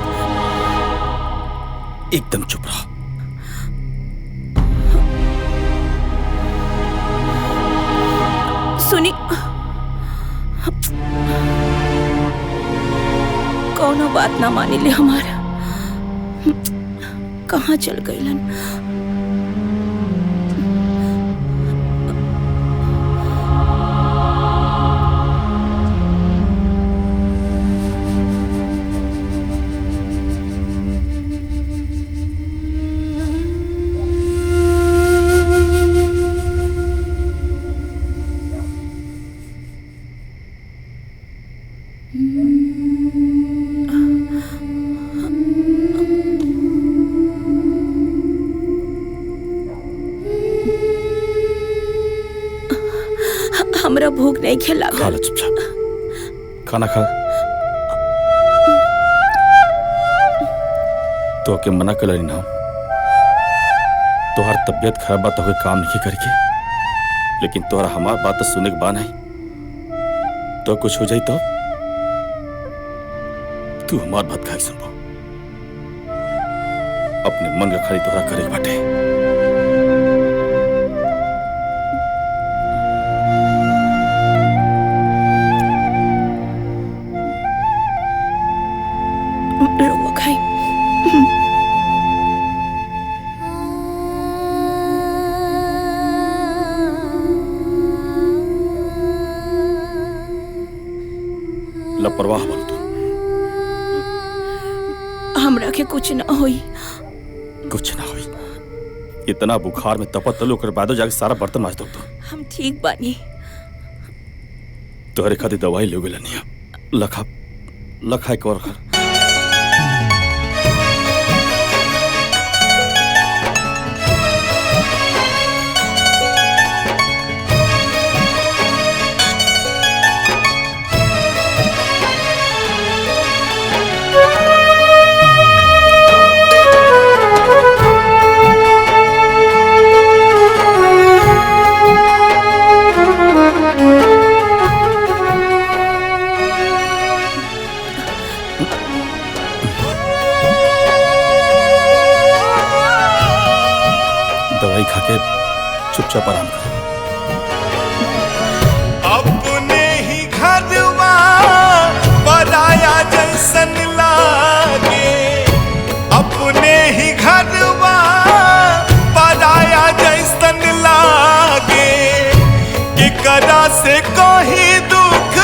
Speaker 4: एकदम चुप रहो।
Speaker 3: सुनी, कौनो बात ना मानी ले हमारा। कहाँ चल गईलन? हमरा भूख नहीं खेला।
Speaker 4: खा ले चुपचाप, खाना खा। तो के मना कर ना, तोहार तबीयत खराब बात हो काम नहीं करके, लेकिन तोहरा हमार बात तो सुने के बाद नहीं तो कुछ हो जाई तो तू हमार बात खाई सुनबो। अपने मन का खाली तोहरा करे बाटे।
Speaker 3: रउआ खाई।
Speaker 4: लापरवाह बोल तू।
Speaker 3: हमरा के कुछ ना होई।
Speaker 4: कुछ ना होई। इतना बुखार में तपत तलो कर बाद जाके सारा बर्तन मांज दो।
Speaker 3: हम ठीक बानी।
Speaker 4: तोहरे खातिर दवाई ले गेला नहीं। लखा लखा एक और खा। दवाई खा के चुपचाप आराम कर।
Speaker 8: अपने ही घरवा पराया जैसन लागे, अपने ही घरवा पराया जैसन लागे, कि करा से कोई दुख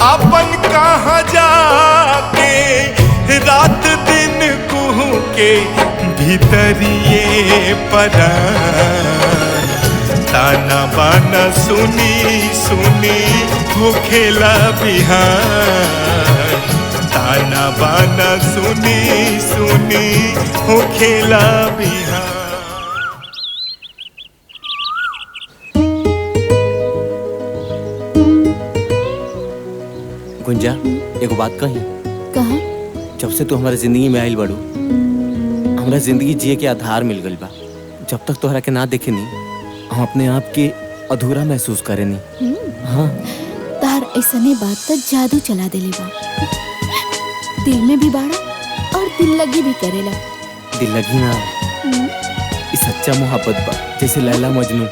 Speaker 8: अपन कहाँ जाके, रात दिन कुहू के भीतरिए परान, ताना बाना सुनी सुनी भूखेला बिहान, ताना बाना सुनी सुनी भूखेला बिहान।
Speaker 7: गुंजा, एगो बात कही।
Speaker 1: कहा?
Speaker 7: जब से तू हमारे जिंदगी में आइल बड़ू, हमरा जिंदगी जिए के आधार मिल गइल बा। जब तक तोहरा के ना देखे नी, हम अपने आप के अधूरा महसूस करे नी। हाँ,
Speaker 1: तार ऐसने बात तो जादू चला देले बा। दिल में भी बाड़ा और दिल लगी भी करेला।
Speaker 7: दिल लगी ना, इस सच्चा मोहब्बत बा। जैसे लैला मजनू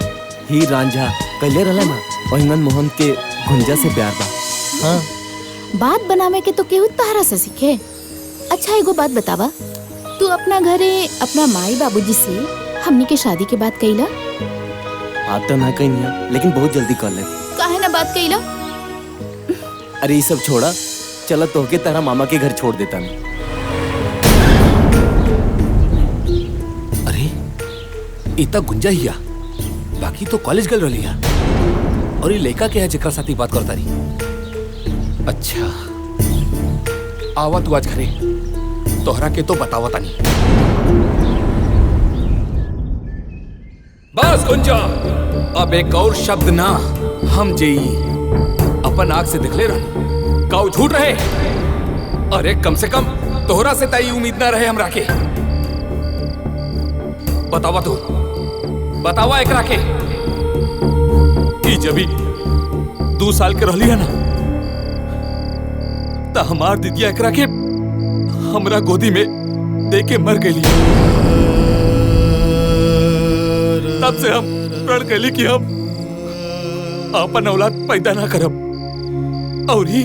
Speaker 7: हीर रांझा कहले रहला ना, वही मनमोहन के गुंजा से प्यार बा। हाँ,
Speaker 1: बात बनावे के तो केहू तारा से सीखे। अच्छा एगो बात बतावा, तू अपना घरे अपना माई बाबूजी से हमनी के शादी के बात कइला?
Speaker 7: बात तो ना कहीं लेकिन बहुत जल्दी कर ले।
Speaker 1: काहे ना बात कइला?
Speaker 7: अरे ये सब छोड़ा, चला तोहके तारा मामा के घर छोड़ देता मैं।
Speaker 12: अरे इतना गुंजा हिया, बाकी तो कॉलेज गल रही है। और ये लड़का के है जेकर साथी बात करता रही। अच्छा आवा तू आज घरे, तोहरा के तो बतावा तानी। बस गुंजा, अब एक और शब्द ना हम जेई अपन आँख से दिखले रहनी, काऊ झूठ रहे। अरे कम से कम तोहरा से ताई उम्मीद ना रहे हमरा के। बतावा तू, बतावा एकरा के कि जब 2 साल के रहली है ना, ता हमार दीदिया एकरा के हमरा गोदी में दे के मर गई। तब से हम प्रण कैली कि हम अपन औलाद पैदा ना करब। और ही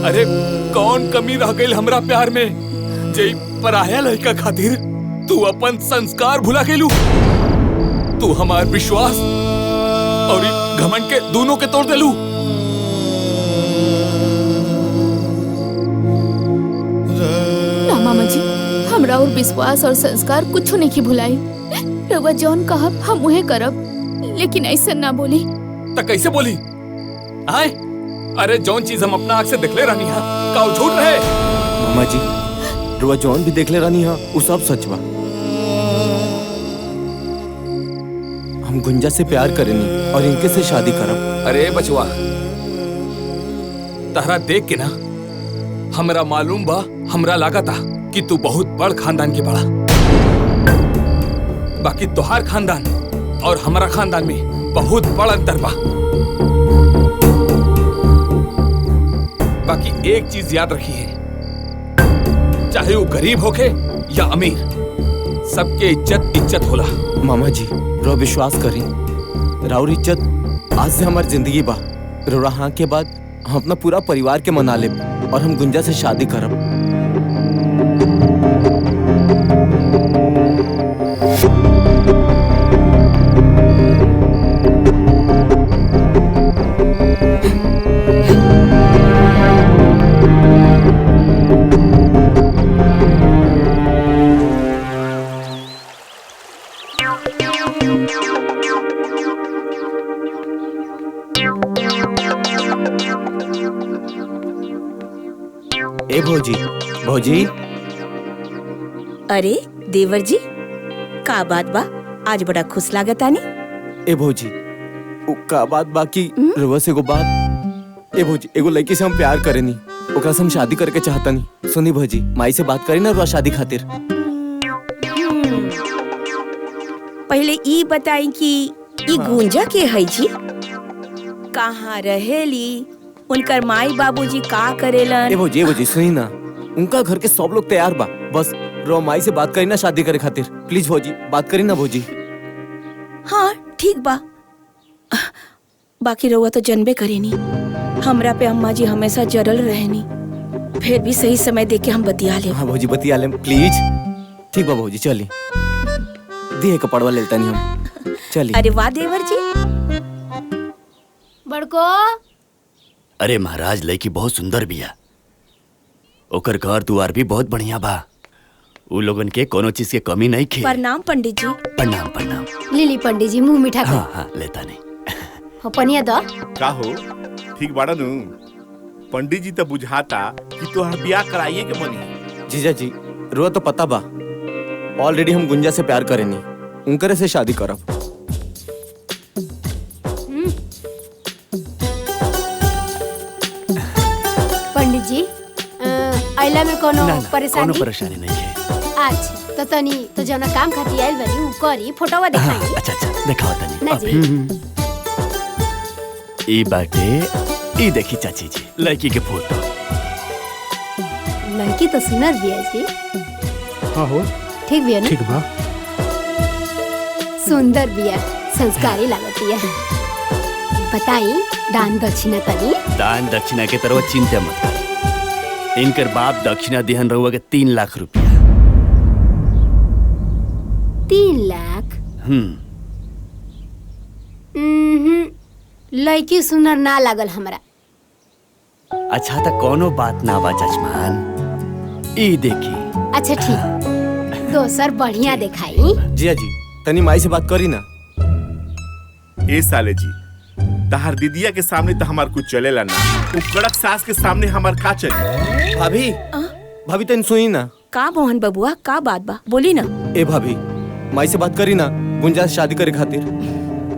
Speaker 12: अरे कौन कमी रह गई हमरा प्यार में, जे पराया लड़का खातिर तू अपन संस्कार भुला गेलू। तू हमार विश्वास और घमंड के दोनों के तोड़ देलू।
Speaker 1: ना मामा जी, हमरा और विश्वास और संस्कार कुछ नहीं की भुलाई। रउआ जौन कहब हम उहे करब, लेकिन ऐसा ना बोली।
Speaker 12: तो कैसे बोली? आए अरे जौन चीज हम अपना आँख से देखले रहनी है, का झूठ रहे?
Speaker 7: मामा जी, रुआ जौन भी देखले रहनी है, वो सब सच बा। हम गुंजा से प्यार करेनी और इनके से शादी करब।
Speaker 12: अरे बचवा, तहरा देख के ना हमरा मालूम बा, हमरा लागता कि तू बहुत बड़ खानदान के बड़ा। बाकी तोहार खानदान और हमारा खानदान में बहुत बड़ अंतर बा। बाकी एक चीज याद रखिए, चाहे वो गरीब होके या अमीर, सबके इज्जत इज्जत होला।
Speaker 7: मामा जी रो विश्वास करी, राउर इज्जत आज से हमारी जिंदगी बा। रो हाँ के बाद हम अपना पूरा परिवार के मना ले और हम गुंजा से शादी करब। ए भौजी, भौजी।
Speaker 3: अरे देवर जी, का बात बा? आज बड़ा खुश लागत आनी।
Speaker 7: ए भौजी, उ का बात बाकी रवा से एगो बात। ए भौजी, एगो लड़की से हम प्यार करेनी, ओकरा से हम शादी करके चाहतनी। सुनी भौजी, माई से बात करी ना रवा शादी खातिर।
Speaker 3: पहले ई बताई कि ई गुंजा के है जी? कहाँ रहेली? उनकर माई बाबूजी का करेलन?
Speaker 7: ए भौजी सुनी ना, उनका घर के सब लोग तैयार बा, बस रवा माई से बात करी ना शादी करे खातिर। प्लीज भौजी बात करी ना भौजी।
Speaker 3: हाँ ठीक बा। बाकी रउआ तो जनबे करेनी, हमरा पे अम्मा जी हमेशा जरल रहेनी। फिर भी सही समय देख के हम बतिया ले।
Speaker 7: हाँ भौजी बतिया ले प्लीज। ठीक बा भौजी, चली दिए कपड़वा लेता नहीं हम, चली।
Speaker 3: अरे वाह देवर जी।
Speaker 2: बड़को।
Speaker 6: अरे महाराज, लड़की बहुत सुंदर बिया, ओकर घर दुआर भी बहुत बढ़िया बा। उ लोगन के कोनो चीज के कमी नहीं खे।
Speaker 3: प्रणाम पंडित जी।
Speaker 6: प्रणाम प्रणाम।
Speaker 2: लिली पंडित जी, मुंह मीठा कर।
Speaker 6: हाँ हाँ, लेता नहीं।
Speaker 2: हो पनिया दो।
Speaker 8: का हो, ठीक बाड़ा नु? पंडित जी तो बुझाता कि तोहर ब्याह कराइए के मनी।
Speaker 7: जीजा जी रो तो पता बा, ऑलरेडी हम गुंजा से प्यार करेनी, उनकरे से शादी करब।
Speaker 2: पंडित जी, आइला में कोनो परेशानी?
Speaker 6: कोनो परेशानी नहीं है।
Speaker 2: अच्छा तो तनी तो जना काम खाती आइल बनी उ करी, फोटोवा दिखाई।
Speaker 6: अच्छा अच्छा, दिखाओ तनी।
Speaker 2: ना जी।
Speaker 6: ई बाटे, ई देखी चाची जी लड़की के फोटो।
Speaker 2: लड़की तो सुनर बिया जी।
Speaker 5: हाँ हो,
Speaker 2: ठीक बिया ना?
Speaker 5: ठीक बा।
Speaker 2: सुंदर बिया, संस्कारी लागतिया। बताई दान दक्षिणा तनी।
Speaker 6: दान दक्षिणा के तरह चिंता मत करी। इनकर बाप दक्षिणा दिहन रहुआ के 3 लाख रुपया।
Speaker 2: 3 लाख? लड़की सुनर ना लागल हमरा।
Speaker 6: अच्छा तो कोनो बात ना बा जजमान, ई देखी।
Speaker 2: अच्छा ठीक, दोसर बढ़िया दिखाई।
Speaker 7: जिया जी तनी माई से बात करी ना।
Speaker 8: ए साले जी, तहार दीदिया के सामने तो हमार कुछ चलेला ना, उ कड़क सास के सामने हमार का चली?
Speaker 7: भाभी, भाभी तनी सुनी ना।
Speaker 3: का मोहन बबुआ, का बात बा? बोली ना।
Speaker 7: ए भाभी, माई से बात करी ना गुंजा से शादी करे खातिर।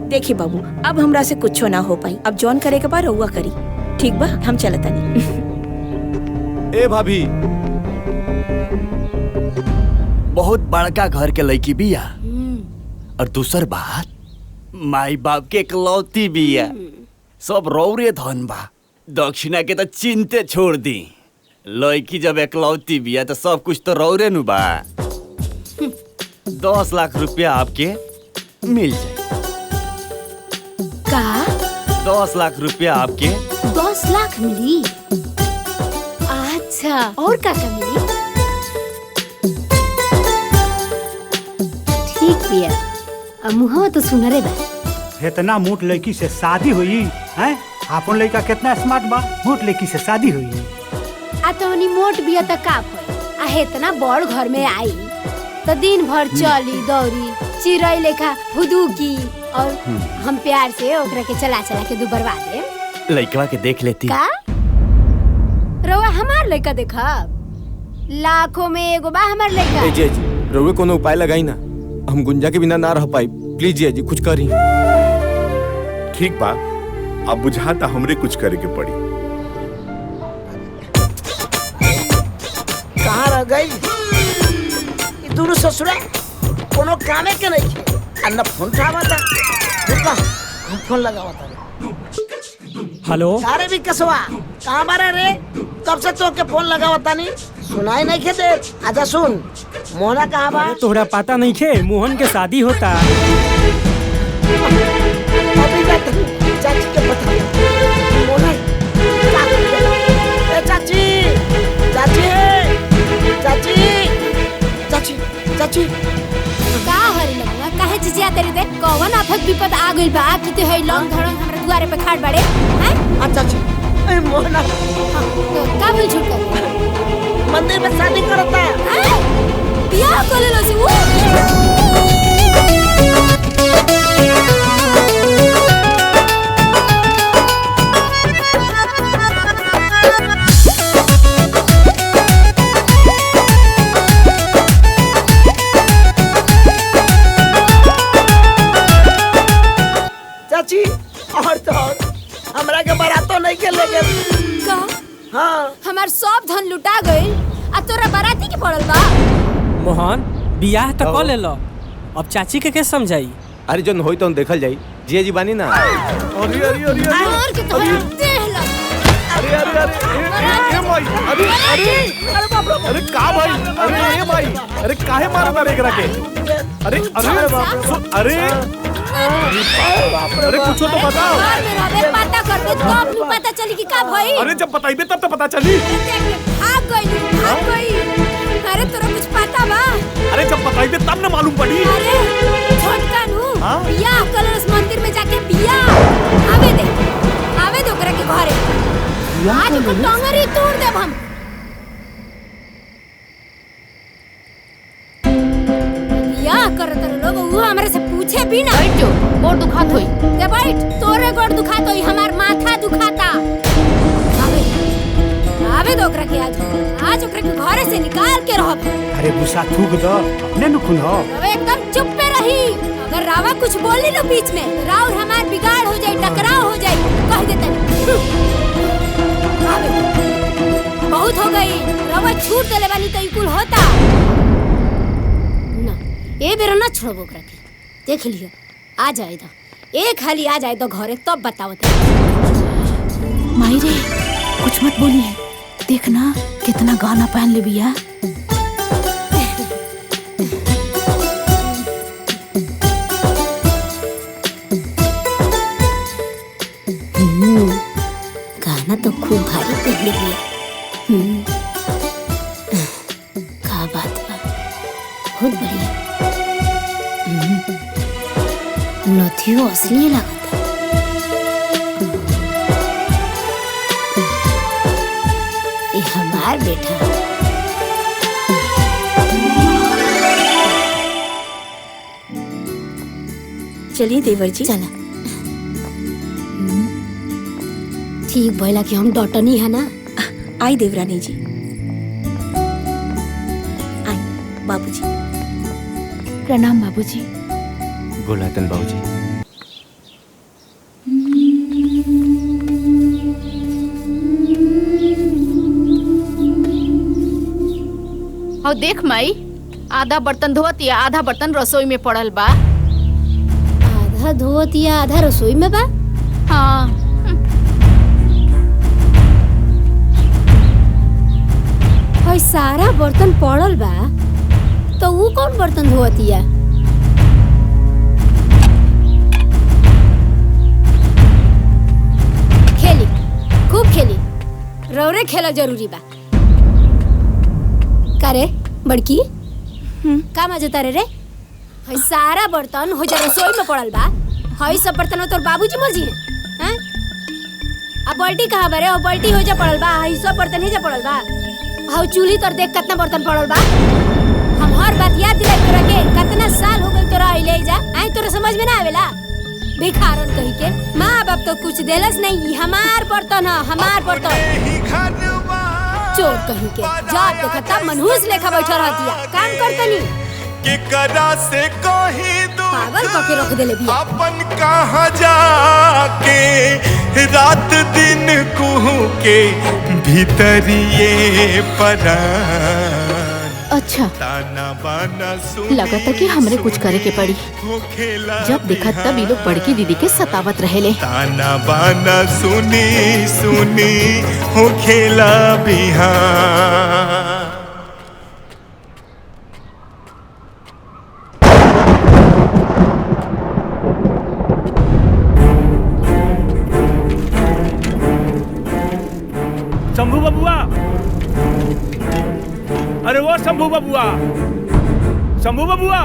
Speaker 3: देखिए बाबू, अब हमरा से कुछ ना हो पाई। अब जॉन करे के बाद रउआ करी, ठीक बा? हम चलता नहीं।
Speaker 7: ए भाभी,
Speaker 6: बहुत बड़का घर के लड़की बिया, और दूसर बात माई बाप के इकलौती बिया। सब रौरे धन बा। दक्षिणा के तो चिंते छोड़ दी, लड़की जब इकलौती बिया तो सब कुछ तो रौरे नु बा। 10 लाख रुपया आपके मिल जाए।
Speaker 2: का?
Speaker 6: 10 लाख रुपया आपके।
Speaker 2: 10 लाख मिली? अच्छा, और का मिली? ठीक बिया। अब मुहवा तो सुनरे बा।
Speaker 5: इतना मोट लड़की से शादी हुई है? आपन लड़का कितना स्मार्ट बा, मोट लड़की से शादी हुई।
Speaker 2: आ तोनी मोट बिया त का होई? आ इतना बड़ घर में आई तो दिन भर चली दौड़ी चिड़ै लेखा फुदूकी, और हम प्यार से ओकरा के चला चला के दुबरवा दे।
Speaker 6: लड़कवा के देख लेती।
Speaker 2: का? रउआ हमार लड़का देखा? लाखों में एगो बा हमार लड़का।
Speaker 7: ए जी, रउए कोनो उपाय लगाई ना, हम गुंजा के बिना ना रह पाई। प्लीज जिया जी कुछ करी।
Speaker 8: ठीक बा, अब बुझाता हमरे कुछ करे के पड़ी।
Speaker 9: कहाँ रह गई दोनों ससुरा? कोनो कामे के नहीं है। अन्ना फोन उठावा था, रुका हम फोन लगावा था।
Speaker 13: हेलो
Speaker 9: सारे भी कसवा कहाँ बारे रे? कब से तो के फोन लगावा था नहीं सुनाई नहीं खेते। आजा सुन, मोहना कहाँ बा?
Speaker 13: तोहरा पता नहीं खे मोहन के शादी होता।
Speaker 9: अभी जाते चाची के बता। मोहना ए चाची, चाची, चाची, चाची, चाची।
Speaker 2: का हरी लगला काहे चिचिया तेरे दे? कौन आफत विपद आ गइल बा कि ते है लौंग धड़ंग हमरा दुआरे पे खाड़ बाड़े हैं?
Speaker 9: अच्छा चाची, ए मोहना
Speaker 2: तो का बोल झूठ कर?
Speaker 9: मंदिर में शादी करता
Speaker 2: है। बियाह कर लो से वो।
Speaker 9: चाची और तो और हमरा के बारातो नहीं के ले गेल
Speaker 2: का?
Speaker 9: हाँ
Speaker 2: हमार सब धन लुटा गइल आ तोरा बाराती के पड़ल बा।
Speaker 13: मोहन बियाह तो कर ले लो, अब चाची के कैसे समझाई?
Speaker 7: अरे जन होई तो देखल जाई। जिया जी बानी ना।
Speaker 8: अरे अरे अरे
Speaker 2: और के तो देह ला।
Speaker 8: अरे अरे अरे भाई, अरे अरे
Speaker 9: अरे बाप रे,
Speaker 8: अरे का भाई? अरे ए भाई, अरे काहे मारा रे एकरा के? अरे अरे अरे अरे कुछ तो बताओ।
Speaker 2: घर में रहबे पता कर दे तो अपनी पता चली कि का भई।
Speaker 8: अरे जब बताइबे तब तो पता चली।
Speaker 2: भाग गई। अरे तोरा कुछ पता बा?
Speaker 8: अरे जब बताइबे तब ना मालूम पड़ी।
Speaker 2: अरे छोटका नु बियाह कलश मंदिर में जाके बियाह आवे दे ओकरा के घरे। आज को टंगरी तोड़ देब हम। बियाह करत लोग वो हमरे से पूछे भी ना।
Speaker 1: बैठ जो, गोड़ दुखात होई।
Speaker 2: दे बैठ, तोरे गोड़ दुखात होई, हमार माथा दुखाता। आवे दो ओकरा के आज ओकरा के घरे से निकाल के रहब।
Speaker 5: अरे गुस्सा थूक दो, अपने न खुन हो।
Speaker 2: अब एकदम चुप पे रही। अगर रावा कुछ बोली लो बीच में, राव हमार बिगाड़ हो जाए, टकराव हो जाए, कह देता बहुत हो गई। रावा छूट देले वाली तो इकुल होता ना। ए बेर ना छोड़बो ओकरा के। देख लियो आ जाए तो एक हाली आ जाए तो घरे तब बतावत।
Speaker 1: माई रे कुछ मत बोलिए, देखना कितना गाना पहन ले बिया।
Speaker 2: गाना तो खूब भारी पहन लिया। का बात बा, बहुत बढ़िया। नथियो असली लगता। ये हमार बेटा।
Speaker 3: चलिए देवर जी।
Speaker 2: चला ठीक भइला कि हम डटनी है ना।
Speaker 3: आई देवरानी जी, आई बाबूजी।
Speaker 1: प्रणाम बाबूजी।
Speaker 7: गोलातन बाबूजी।
Speaker 1: और देख माई, आधा बर्तन धोत या आधा बर्तन रसोई में पड़ल बा।
Speaker 2: आधा धोत या आधा रसोई में बा?
Speaker 1: हाँ।
Speaker 2: भाई सारा बर्तन पड़ल बा तो वो कौन बर्तन धोतिया? खेली खूब खेली, रौरे खेला जरूरी बा। करे बड़की का मजा रे? भाई सारा बर्तन हो जा रसोई में पड़ल बा। हई सब बर्तन तोर बाबूजी मर्जी है? अब बाल्टी कहाँ बरे? और बाल्टी हो जा पड़ल बा। हई सब बर्तन ही जा पड़ल बा। हाउ चूल्ही तर देख कितना बर्तन पड़ल बा। हम हर बात याद दिलाई तोरा के। कितना साल हो गई तोरा आइले जा, आई तोरा समझ में ना आवेला? भिखारन कही के माँ बाप तो कुछ देलस नहीं। हमार बर्तन है, हमार बर्तन। चोर कही के जा देखा तब मनहूस लेखा बैठा रहतिया। काम करतनी
Speaker 8: कि करा से को
Speaker 2: पागल करके रख देले बिया।
Speaker 14: अपन कहाँ जाके रात दिन कुहू के भीतरिए परान।
Speaker 1: अच्छा लगा था कि हमरे कुछ करे के पड़ी। जब देखा तब ये लोग बड़की दीदी के सतावत रहेले।
Speaker 14: ताना बाना सुनी सुनी हो खेला बिहान।
Speaker 8: शंभू बबुआ, अरे वो शंभू बबुआ, शंभू बबुआ।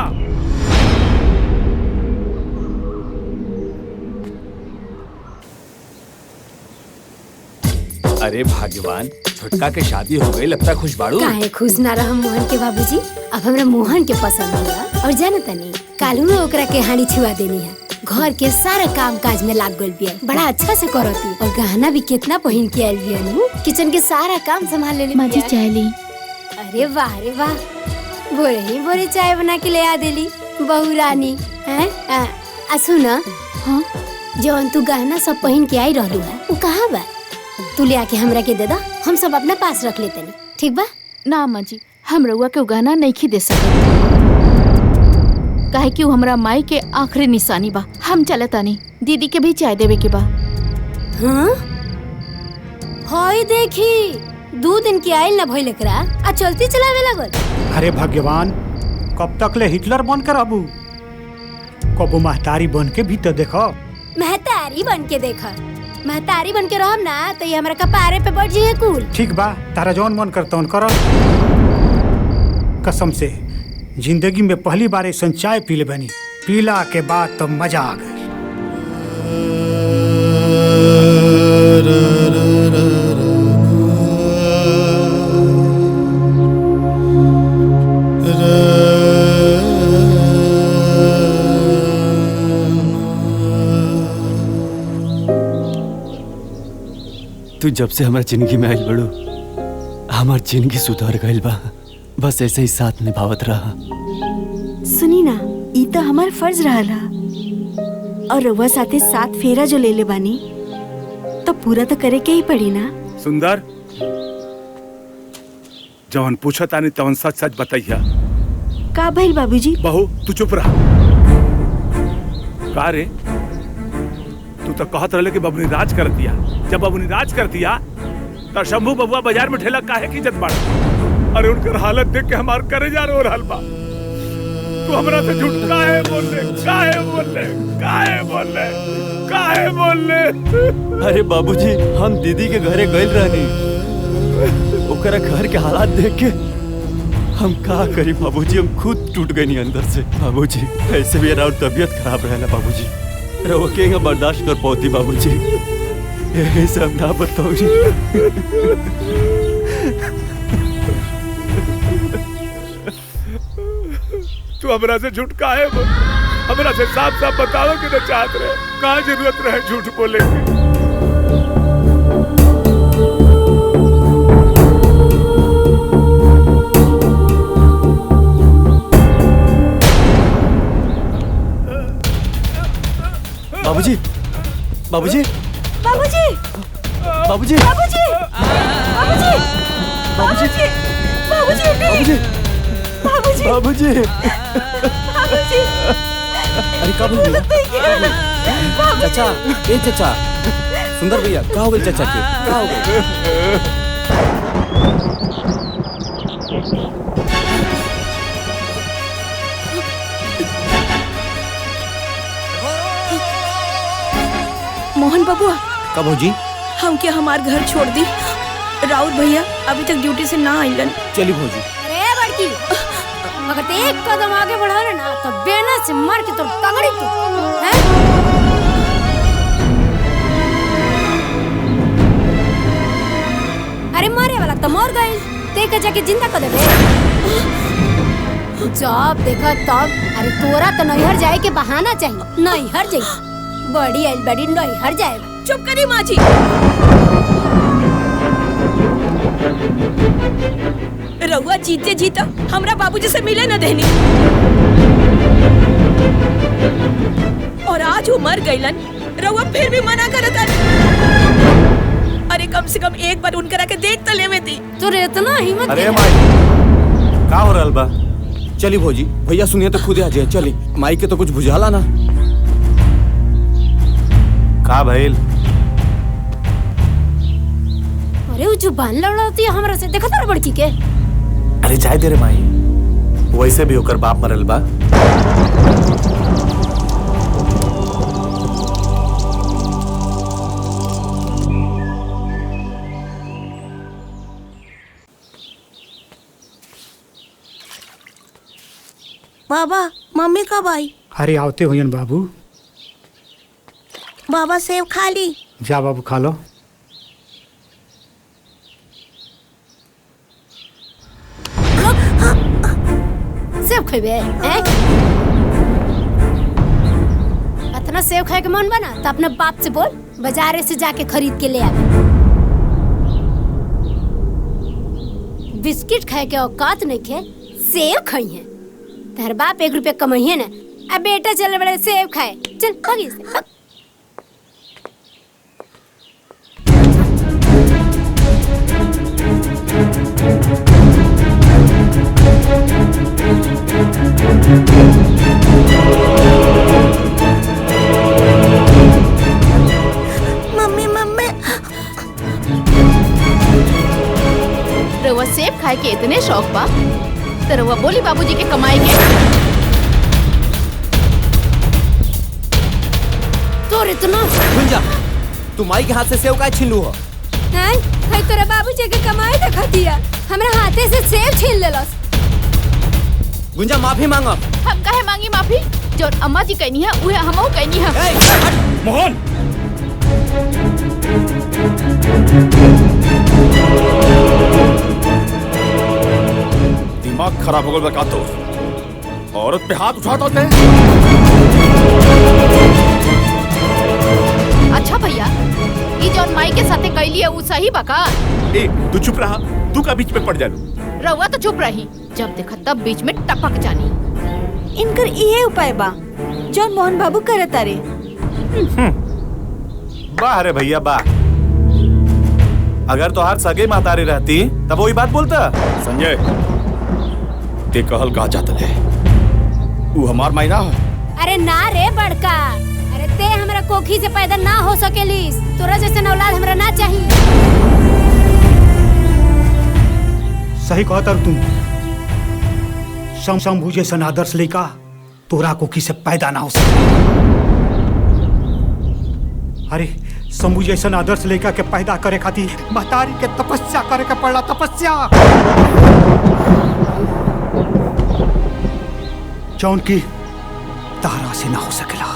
Speaker 12: अरे भाग्यवान, छोटका के शादी हो गई, लगता खुश बाड़ू।
Speaker 2: काहे खुश ना रह मोहन के बाबूजी। अब हमरा मोहन के पसंद होला और जाना तनी कालू ओकरा के हानि छुआ देनी है। घर के सारा काम काज में लाग गइल बिया, बड़ा अच्छा से करती और गहना भी कितना पहन के आइल बिया नु। किचन के सारा काम संभाल लेली।
Speaker 1: माँ जी चाय ली।
Speaker 2: अरे वाह रे वाह, भोरे ही भोरे चाय बना के ले आ देली बहू रानी हैं। सुना, हाँ जौन तू गहना सब पहन के आई रहलू है वो कहाँ बा? तू ले आके हमरा के दे दा, हम सब अपना पास रख लेते नहीं, ठीक बा?
Speaker 1: ना माँ जी, हम रउआ के गहना नहीं दे सकते, काहे कि वो हमरा माई के आखिरी निशानी बा। हम चलता नहीं, दीदी के भी चाय देवे के बा।
Speaker 2: हाँ हाय देखी 2 दिन की आइल ना भइल एकरा आ चलती चलावे लागल।
Speaker 5: अरे भगवान, कब तक ले हिटलर बन कर रहबू? कबो महतारी बन के भी तो देखो।
Speaker 2: महतारी बन के देखा, महतारी बन के रहम ना तो ये हमरा कपारे पे बढ़ जाए कुल।
Speaker 5: ठीक बा, तारा जौन मन करता उन करो। कसम से जिंदगी में पहली बार ऐसा चाय पी ले बनी, पीला के बाद तो मजा आ गई।
Speaker 6: तू जब से हमारा जिंदगी में आइल बड़ू, हमार जिंदगी सुधर गइल बा। बस ऐसे ही साथ निभावत रहा।
Speaker 3: सुनी ना, ई तो हमार फर्ज रहला और रउआ साथे 7 फेरा जो ले ले बानी तो पूरा तो करे के ही पड़ी ना।
Speaker 8: सुंदर, जवन पूछा तानी तवन सच सच बताइया।
Speaker 3: का भइल बाबूजी?
Speaker 8: बहू तू चुप रहा। का रे, तू तो कहत रहले कि बबुनी राज कर दिया। जब बबुनी राज कर दिया तो शंभू बबुआ बाजार में ठेला काहे की इज्जत बाड़। अरे उनकर हालत देख के हमार करेजा रो रहल बा। तू हमरा से झूठ काहे बोल ले, काहे बोल ले, काहे बोल ले, काहे बोल ले?
Speaker 6: अरे बाबूजी, हम दीदी के घरे गइल रहनी, ओकरा घर के हालात देख के हम का करी बाबूजी, हम खुद टूट गए अंदर से। बाबूजी ऐसे भी और तबीयत खराब रहेला बाबूजी, रहो के बर्दाश्त कर पाती बाबूजी, यही सब ना बताओ।
Speaker 8: तू हमरा से झूठ काहे बोल? हमरा से साफ साफ बताओ कि न चाहत रहे, कहाँ जरूरत रहे झूठ बोले की?
Speaker 6: बाबूजी, बाबूजी,
Speaker 3: बाबूजी,
Speaker 6: बाबूजी,
Speaker 3: बाबूजी, बाबूजी,
Speaker 6: बाबूजी,
Speaker 3: बाबूजी,
Speaker 6: बाबूजी, बाबूजी,
Speaker 3: बाबूजी।
Speaker 7: अरे का बोल चाचा? ए चाचा, सुंदर भैया, का हो गई चाचा के? का हो गई?
Speaker 3: मोहन बबुआ,
Speaker 7: का भौजी?
Speaker 3: हम क्या हमार घर छोड़ दी? राउत भैया अभी तक ड्यूटी से ना आइलन।
Speaker 7: चली भौजी।
Speaker 2: अरे बड़की, अगर ते एक कदम आगे बढ़ा ना तो बेना से मार के तो तगड़ी तू हैं? अरे मारे वाला तो मर गए, ते के जाके जिंदा कर देबे। जब देखा तब, अरे तोरा तो नैहर जाए के बहाना चाहिए। नैहर जाए बड़ी आइल बड़ी नैहर जाए।
Speaker 3: चुप करी माँ जी। रउआ जीते जीता हमरा बाबूजी से मिले न देनी। और आज वो मर गईलन, रउआ फिर भी मना करत तानी। अरे कम से कम एक बार उनकरा के देख तो लेवे दी।
Speaker 2: तो इतना हिम्मत
Speaker 6: अरे माई का हो रहल बा? चली भौजी, भैया सुनिए तो खुदे आ जाए। चली माई के तो कुछ बुझाला ना।
Speaker 10: का भइल?
Speaker 2: अरे वो जुबान लड़ाती है हमरा से, देखा तार बड़की के।
Speaker 10: अरे जाए दे रे माई, वैसे भी होकर बाप मरल बा।
Speaker 3: बाबा मम्मी कब आई?
Speaker 5: अरे आवते हुई बाबू।
Speaker 3: बाबा सेब खा ली।
Speaker 5: जा बाबू खा लो।
Speaker 2: सेब खेबे इतना सेब खाए के मन बना तो अपने बाप से बोल, बाजारे से जाके खरीद के ले आवे। बिस्किट खाए के औकात नहीं खे, सेब खाई है। तेरे बाप 1 रुपया कमाइए ना, अब बेटा चले बड़े सेब खाए। चल भागी से।
Speaker 3: मम्मी मम्मी
Speaker 1: रउआ सेब खाए के इतने शौक बा तो रउआ बोली बाबूजी के कमाई के।
Speaker 2: तोर इतना
Speaker 7: गुंजा, तू माई के हाथ से सेव काहे छीन लू हो?
Speaker 2: नहीं, भाई तोरा बाबूजी के कमाई देखा दिया, हमरा हाथे से सेब छीन लेलस।
Speaker 7: गुंजा माफी मांगो।
Speaker 1: हम काहे मांगी माफी? जो अम्मा जी कहनी है उहे हमहू कहनी है।
Speaker 4: मोहन, दिमाग खराब हो गया बका तो। औरत पे हाथ उठाता होते हैं।
Speaker 1: अच्छा भैया, ये जौन माई के साथे कैली है वो सही बका?
Speaker 8: तू चुप रहा, तू का बीच में पड़ जालू।
Speaker 1: रउआ तो चुप रही, जब देखा तब बीच में टपक जानी।
Speaker 3: इनकर इहे उपाय बा जौन मोहन बाबू करत तारे।
Speaker 10: वाह रे भैया वाह। अगर तोहार सगे महतारी रहती तब वही बात बोलता।
Speaker 4: संजय, ते कहल कहा जाता है वो हमार मायना है।
Speaker 2: अरे ना रे बड़का, अरे ते हमरा कोखी से पैदा ना हो सकेलिस, तोरा जैसे औलाद हमरा ना चाहिए।
Speaker 5: सही कहता तुम। शंभू जैसन आदर्श लड़का तोरा कोखी से पैदा ना हो सके। अरे शंभू जैसन आदर्श लड़का के पैदा करे खातिर महतारी के तपस्या करे के पड़ला। तपस्या जौन की तारा से ना हो सकेला।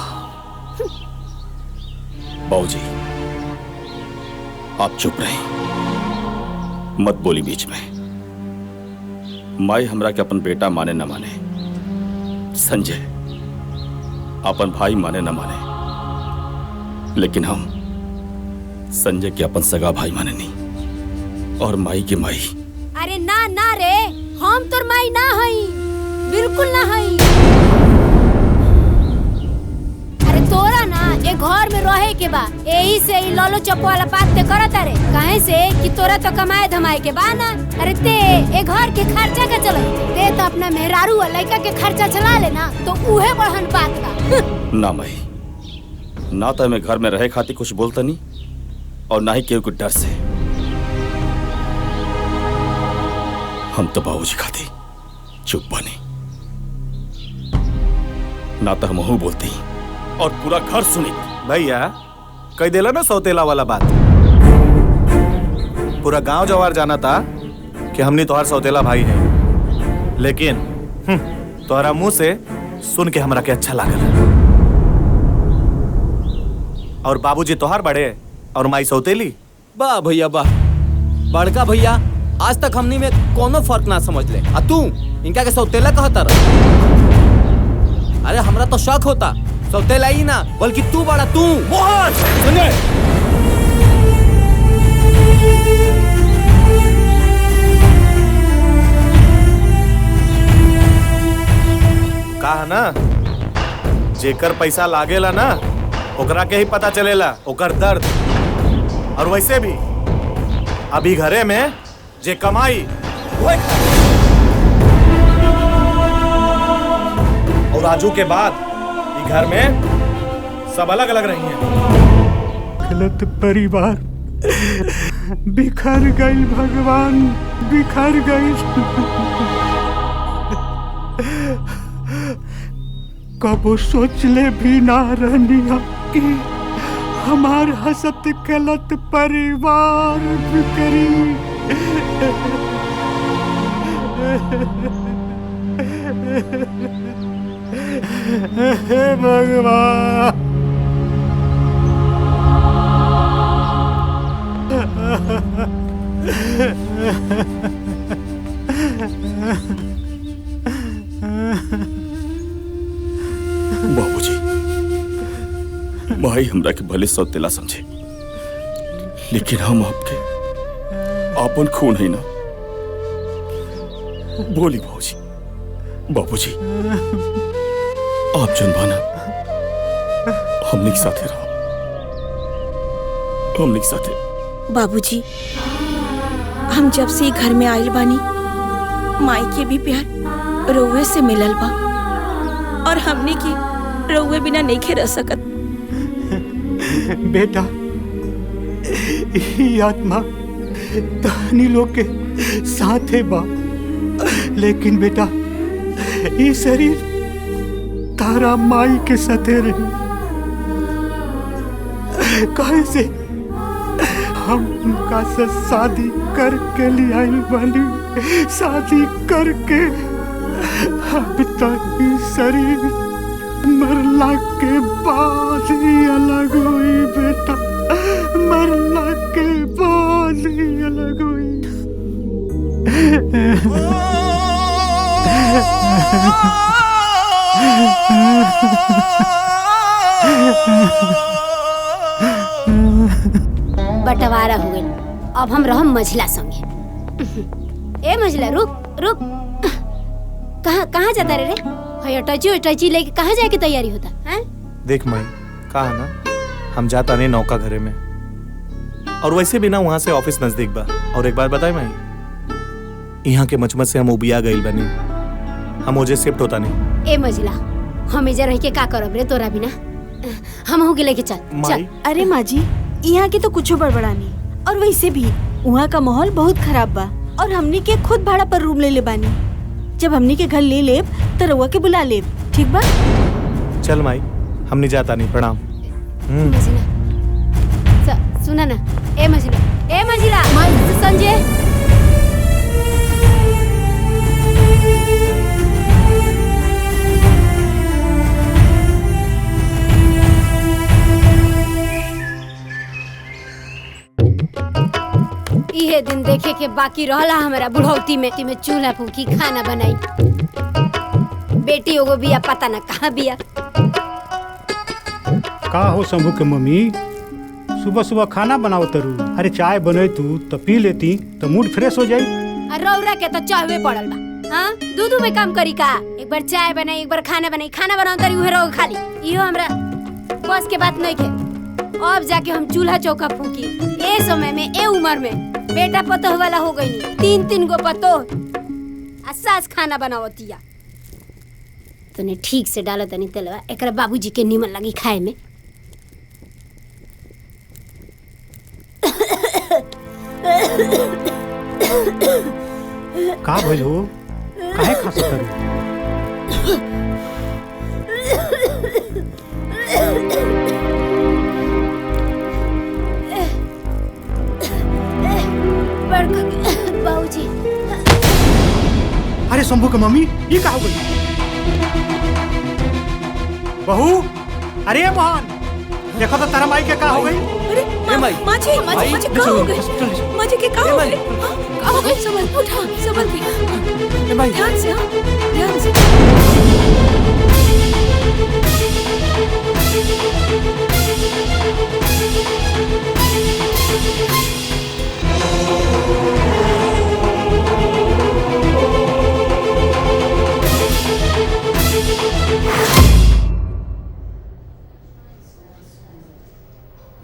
Speaker 4: बाबूजी, आप चुप रहे, मत बोली बीच में। माई हमरा के अपन बेटा माने न माने, संजय अपन भाई माने न माने, लेकिन हम संजय के अपन सगा भाई माने नहीं, और माई के माई।
Speaker 2: अरे ना ना रे, हम तोर माई ना हई, बिल्कुल ना हई। अरे तोरा ना ए घर में रहे के बा, यही से ई ललो चप वाला बात ते करत रे। काहे से कि तोरा तो कमाए धमाए के बा ना। अरे ते ए घर के खर्चा का चले, ते तो अपना मेहरारू और लड़का के खर्चा चला लेना, तो उहे बढ़न बात बा।
Speaker 4: ना माई, ना तो मैं घर में रहे खातिर कुछ बोलता नहीं, और ना ही केहू के डर से। हम तो बाबूजी खातिर चुप बने, ना तो हम बोलती और पूरा घर सुनी।
Speaker 10: भैया कह देला ना सौतेला वाला बात। पूरा गांव जवार जाना था कि हमने तोहार सौतेला भाई है, लेकिन तोहरा मुंह से सुन के हमरा के अच्छा लागल। और बाबूजी तोहार बड़े और माई सौतेली।
Speaker 7: वाह भैया वाह। बड़का भैया आज तक हमनी में कोनो फर्क ना समझ ले, आ तू इनका के सौतेला कहता रह। अरे हमरा तो शौक होता, सौतेला ही ना बल्कि तू बड़ा तू।
Speaker 4: मोहन, संजय,
Speaker 10: कहा ना जेकर पैसा लागेला ना ओकरा के ही पता चलेला ओकर दर्द। और वैसे भी अभी घरे में जे कमाई वही खाई। और राजू के बाद ये घर में सब अलग अलग रही हैं।
Speaker 5: गलत परिवार बिखर गई भगवान, बिखर गई। कबो सोचले भी ना रहनिया कि हमार हसत गलत परिवार बिखरी। हे भगवान।
Speaker 4: बाबूजी, माई हमरा के भले सौतेला समझे, लेकिन हम आपके आपन खून है ना। बोली बाबूजी, बाबूजी आप जनबाना हमने के साथे रहो, हमने के साथे।
Speaker 3: बाबूजी, हम जब से घर में आइल बानी माई के भी प्यार रउए से मिलल बा और हमने की रउए बिना नहीं खे रह सकत।
Speaker 5: बेटा, ये आत्मा तहनी लोग के साथे बा, लेकिन बेटा ये शरीर तारा माई के साथे रही। कैसे हम उनका से शादी करके ले आइल बानी, शादी करके अब तक शरीर मरला के बाद ही अलग हुई बेटा, मरला के बाद ही अलग हुई।
Speaker 2: बंटवारा हो गइल, अब हम रहम मझिला संगे। ए मझिला रुक रुक, कहाँ जाता रे? हय अटैची लेके कहाँ जाए की तैयारी होता है?
Speaker 10: देख माई, कहा ना हम जाता नहीं नौका घरे में, और वैसे भी ना वहाँ से ऑफिस नजदीक बा। और एक बार बताए माई, यहाँ के मचमच से हम उबिया गइल बनी, हम ओजे शिफ्ट होता नहीं।
Speaker 2: ए मझिला, हम इधर रह के का करब रे तोरा बिना? हम हो के लेके चल चल।
Speaker 15: अरे माँ जी, यहाँ की तो कुछ बड़बड़ानी, और वैसे भी वहाँ का माहौल बहुत खराब बा, और हमनी के खुद भाड़ा पर रूम ले ले बानी। जब हमनी के घर ले लेब तो रउआ के बुला लेब, ठीक बा?
Speaker 10: चल माई, हमने जाता नहीं। प्रणाम।
Speaker 2: सुना ना, ए मझिला संजय, इहे दिन देखे के बाकी रहला हमारा बुढ़ौती में चूल्हा फूकी खाना बनाई। बेटी एगो बिया, पता ना कहाँ बिया।
Speaker 5: का हो शंभू के मम्मी, सुबह सुबह खाना बनाओ तरू? अरे चाय बने तू तो पी लेती तो मूड फ्रेश हो जाई।
Speaker 2: रौरा के तो चाहवे पड़ल बा। हाँ, दूध में काम करी का? एक बार चाय बनाई, एक बार खाना बनाई, खाना बनाओ तरी उहे रहो खाली। इहो हमरा बस के बात नहीं के। अब जाके हम चूल्हा चौका फूकी। ए समय में, ए उम्र में बेटा पतोह वाला हो गई, 3 गो पतोह, सास खाना बनावतिया। तने ठीक से डालो तनी तेलवा, एकरा बाबूजी के निमन लगी खाए में।
Speaker 5: का भइल हो? काहे खासा करू?
Speaker 2: बाबूजी।
Speaker 5: अरे शंभू के मम्मी, ये का हो गई? बहू, अरे मोहन, देखो तो तारा माई के का हो गई?
Speaker 3: अरे माँ जी का हो गई? माँ जी के का हो गई? का हो गई? संभल के ध्यान से, हाँ ध्यान से।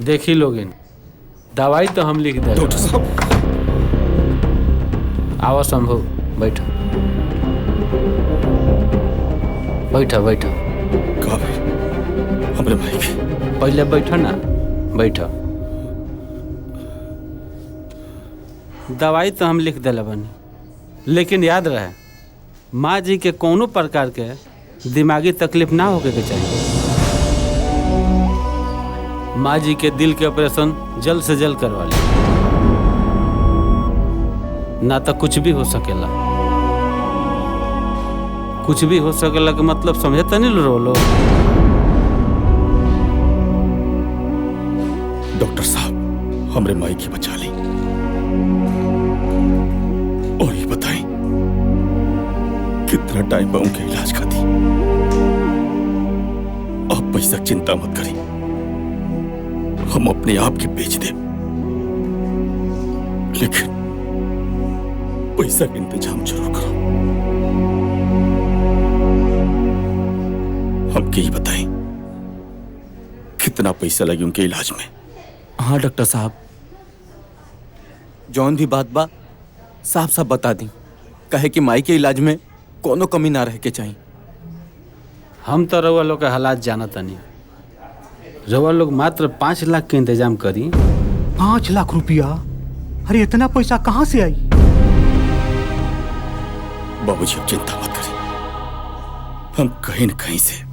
Speaker 16: देखी लोगिन, दवाई तो हम लिख दे।
Speaker 4: डॉक्टर साहब
Speaker 16: आओ शंभू, बैठो बैठो बैठो।
Speaker 4: कहाँ भाई हमरे भाई की?
Speaker 16: पहले बैठो ना, बैठो। दवाई तो हम लिख दिला बनी, लेकिन याद रहे माँ जी के कोनो प्रकार के दिमागी तकलीफ ना होके के चाहिए। माँ जी के दिल के ऑपरेशन जल्द से जल्द करवा ले, ना तो कुछ भी हो सकेला। कुछ भी हो सकेला के मतलब समझे तो नहीं लो।
Speaker 4: डॉक्टर साहब हमरे माई की बचा ली। और ये बताएं कितना टाइम बा उनके इलाज का दी? आप पैसा चिंता मत करें, हम अपने आप के बेच दे, लेकिन पैसा का इंतजाम जरूर करो। हमके ये बताएं कितना पैसा लगे उनके इलाज में?
Speaker 7: हाँ डॉक्टर साहब, जौन भी बात बा साफ साफ बता दी, कहे कि माई के इलाज में कोनो कमी ना रह के चाहिए।
Speaker 16: हम तो रउआ लोग के हालात जानत नहीं। रउआ लोग मात्र 5 लाख के इंतजाम करी।
Speaker 5: 5 लाख रुपया? अरे इतना पैसा कहाँ से आई?
Speaker 4: बाबूजी अब चिंता मत करें, हम कहीं न कहीं से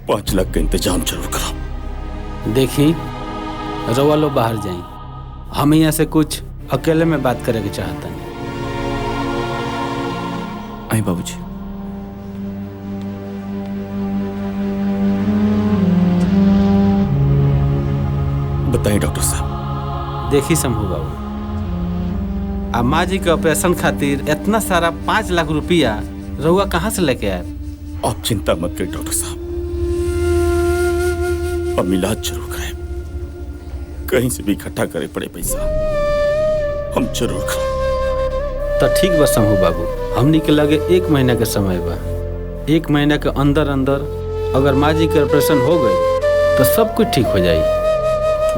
Speaker 4: 5 लाख का इंतजाम जरूर कराओ।
Speaker 16: देखी रउआ लोग बाहर जाई, हम यहाँ से कुछ अकेले में बात करे के चाहता नहीं।
Speaker 7: आई बाबूजी।
Speaker 4: बताइए डॉक्टर साहब।
Speaker 16: देखी शंभू बाबू, अब माँ जी के ऑपरेशन खातिर इतना सारा 5 लाख रुपया रउआ कहाँ से लेके आए?
Speaker 4: आप चिंता मत करिए डॉक्टर साहब, हम इलाज जरूर कराए। कहीं से भी इकट्ठा करे पड़े पैसा हम जरूर कराए।
Speaker 16: तो ठीक बा शंभू बाबू, हमनी के लगे 1 महीना के समय बा। 1 महीना के अंदर अंदर अगर माँ जी के ऑपरेशन हो गई तो सब कुछ ठीक हो जाए,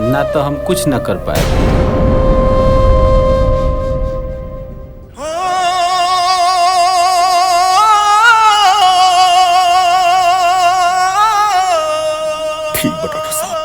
Speaker 16: ना तो हम कुछ ना कर पाए।
Speaker 4: ठीक बा डॉक्टर साहब।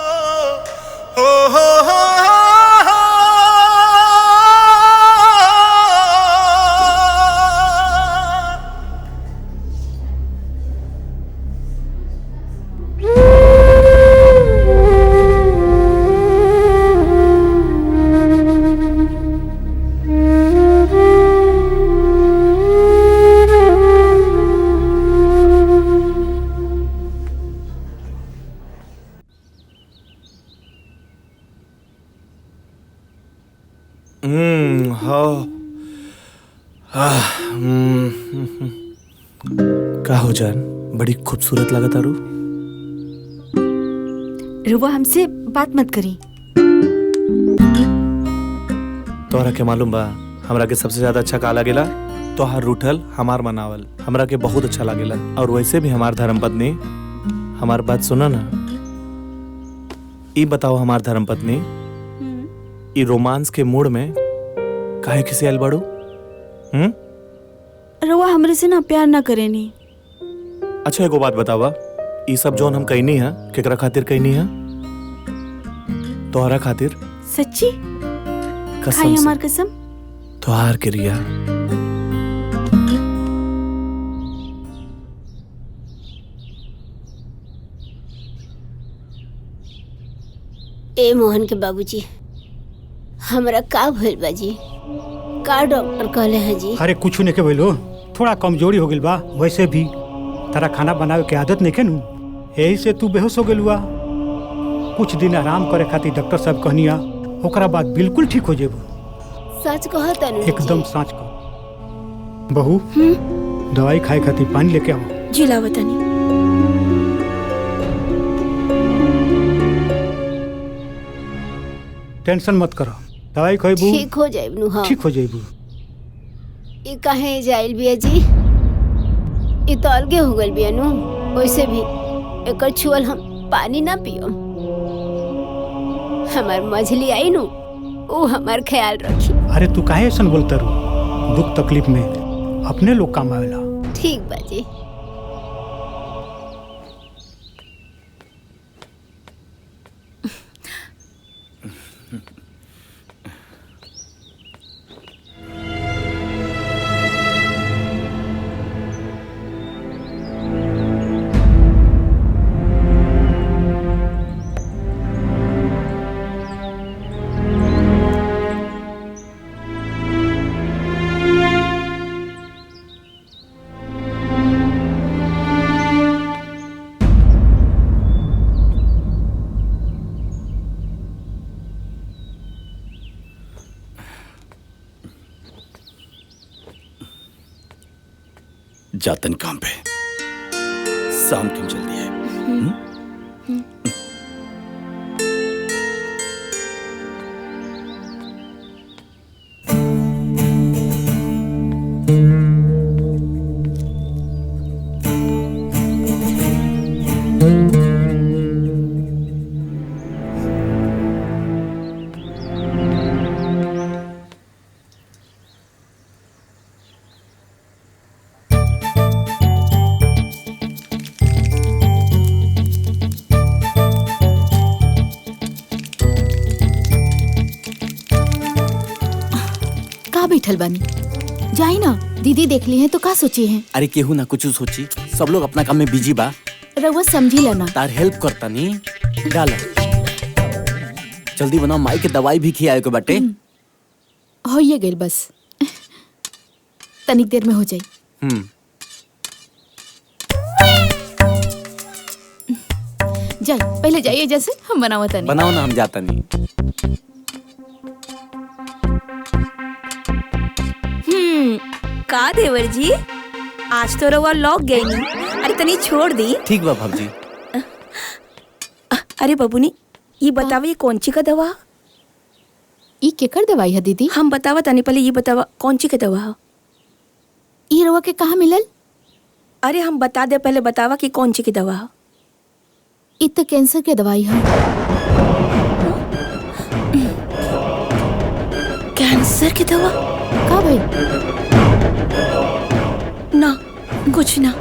Speaker 10: का हो जान, बड़ी खूबसूरत लगा तारू।
Speaker 15: रुआ हमसे बात मत करी।
Speaker 10: तोहरा के मालूम बा हमरा के सबसे ज्यादा अच्छा का लागेला? तोहार रूठल हमार मनावल हमरा के बहुत अच्छा लागेला। और वैसे भी हमार धर्मपत्नी, हमार बात सुना ना। ई बताओ हमार धर्मपत्नी, ई रोमांस के मूड में काहे किसी आइल बाड़ू?
Speaker 15: रुआ हमरे से ना प्यार ना करेनी।
Speaker 10: अच्छा एगो बात बतावा, ई सब जोन हम कहनी है केकरा खातिर कहनी है? तोहरा खातिर।
Speaker 15: सच्ची?
Speaker 10: कसम
Speaker 15: खाई
Speaker 10: से।
Speaker 15: हमार कसम।
Speaker 10: तोहार के रिया।
Speaker 2: ए मोहन के बाबूजी, हमरा का भइल बा जी? का डॉक्टर कहले हैं जी?
Speaker 5: अरे कुछ नहीं के बोलो, थोड़ा कमजोरी हो गई बा। वैसे भी तारा खाना बनावे के आदत नहीं के नु, यही से तू बेहोश हो गइल बा। कुछ दिन आराम करे खातिर डॉक्टर साहब कहनिया, ओकरा बाद बिल्कुल ठीक हो जेबो।
Speaker 2: सच कहता नु?
Speaker 5: एकदम सच कह। बहू दवाई खाए खातिर पानी लेके आओ।
Speaker 3: जी लावतानी।
Speaker 5: टेंशन मत करो, दवाई खइबू
Speaker 2: ठीक हो जाइब नु। हाँ
Speaker 5: ठीक हो जाइबू।
Speaker 2: ई काहे जाइल बिया जी? ई तो अलगे हो गइल बिया नु। वैसे भी एकर छुअल हम पानी ना पियम। हमार मझली आई नु वो हमार ख्याल रखी।
Speaker 5: अरे तू काहे ऐसा बोलते रू? दुख तकलीफ में अपने लोग काम आवेला।
Speaker 2: ठीक बाजी।
Speaker 4: जातन काम पे, शाम क्यों जल्दी है?
Speaker 1: बैठल बानी, जाई ना। दीदी देख ली है तो का सोची है?
Speaker 6: अरे केहू ना कुछ सोची, सब लोग अपना काम में बिजी बा।
Speaker 1: रउआ समझी लेना।
Speaker 6: तार हेल्प करता नी डाला। जल्दी बनाओ, माई के दवाई भी खियाए के बाटे।
Speaker 1: हो ये गेल बस, तनिक देर में हो जाई। जाई पहले जाइए, जैसे हम बनावा तनी।
Speaker 6: बनाओ ना, हम जाता नहीं।
Speaker 3: का देवर जी, आज तो रउआ लौक गई नहीं। अरे तनी छोड़ दी।
Speaker 6: ठीक बा भाभी।
Speaker 3: अरे बबुनी, ये बतावा ये कौन ची का दवा?
Speaker 1: ये केकर दवाई है दीदी?
Speaker 3: हम बतावा तनी, पहले ये बतावा कौन ची का दवा है?
Speaker 1: ये रउआ के कहाँ मिलल?
Speaker 3: अरे हम बता दे, पहले बतावा कि कौन ची की दवा है?
Speaker 1: ये तो कैंसर के दवाई है।
Speaker 3: कैंसर की दवा?
Speaker 1: का भाई?
Speaker 3: ना कुछ ना।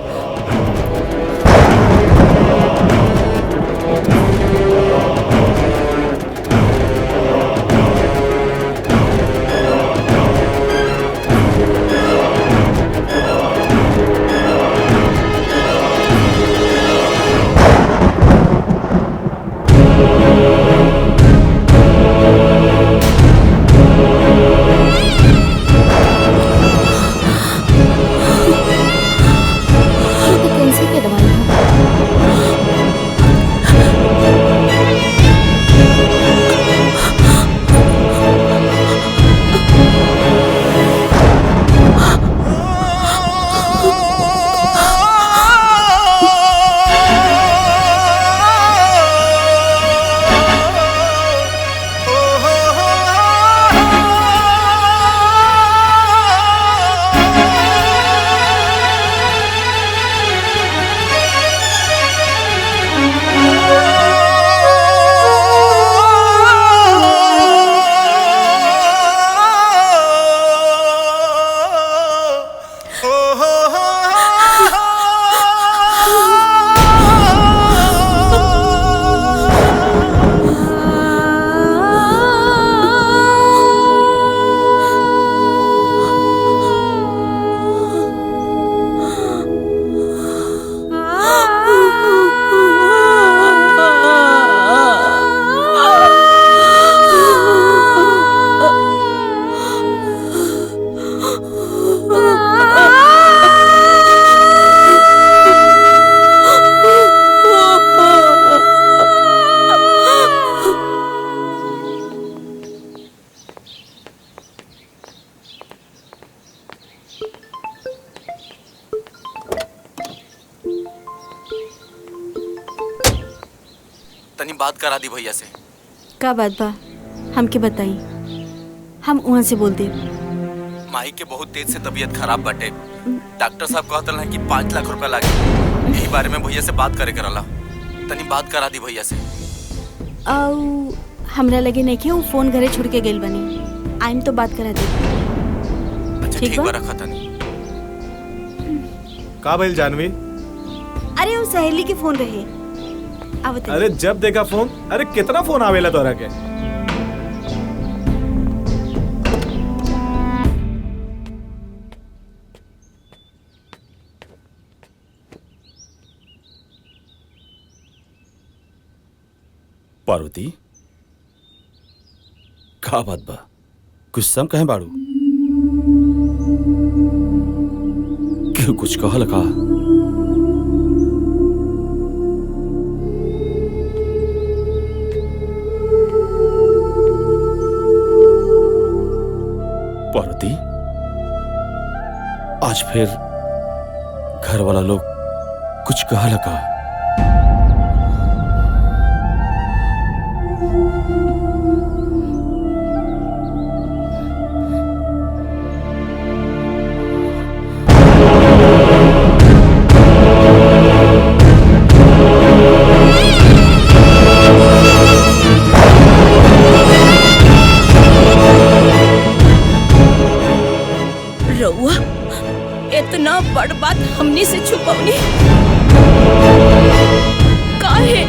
Speaker 6: तनी बात करा दी भैया से।
Speaker 15: का बात बा? हमके बताई, हम वहाँ से बोल दे।
Speaker 6: माई के बहुत तेज से तबीयत खराब बाटे। डॉक्टर साहब कहतल हैं कि 5 लाख रुपया लागे। यही बारे में भैया से बात करे करला। तनी बात करा दी भैया से।
Speaker 15: हमरा लगे नहीं कि वो फोन घरे छोड़ के गेल बनी। आइम तो बात करा दे।
Speaker 10: अच्छा
Speaker 15: ठीक
Speaker 10: ठीक
Speaker 15: बा?
Speaker 10: बा, रखा था नहीं। का भइल जानवी?
Speaker 15: अरे वो सहेली के फोन रहे। आवत
Speaker 10: अरे जब देखा फोन, अरे कितना फोन आवेला तोरा के?
Speaker 4: पार्वती, का बात बा? गुस्सा कहे बाड़ू? क्यों कुछ कहल का? पार्वती, आज फिर घर वाला लोग कुछ कहल का?
Speaker 3: रउआ इतना बड़ बात हमनी से छुपौनी काहे?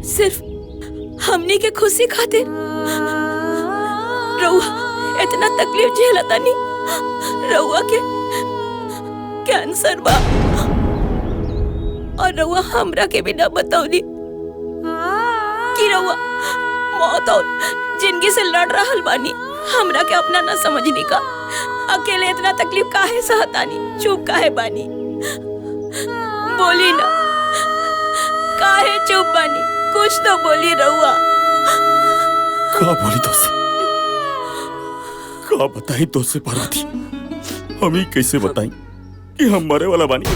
Speaker 3: सिर्फ हमनी के खुशी खातिर रउआ इतना तकलीफ झेलतानी। रउआ के कैंसर बा और रउआ हमरा के भी ना बताउनी कि रउआ मौत और जिंदगी से लड़ रहल बानी। हमरा के अपना ना समझनी का। अकेले इतना तकलीफ काहे सहतानी? चुप काहे बानी? बोली ना, काहे चुप बानी? कुछ तो बोली रउआ।
Speaker 4: का बोली तो से? का बताई तो से पार्वती? हम ही कैसे बताई कि हम मरे वाला बानी?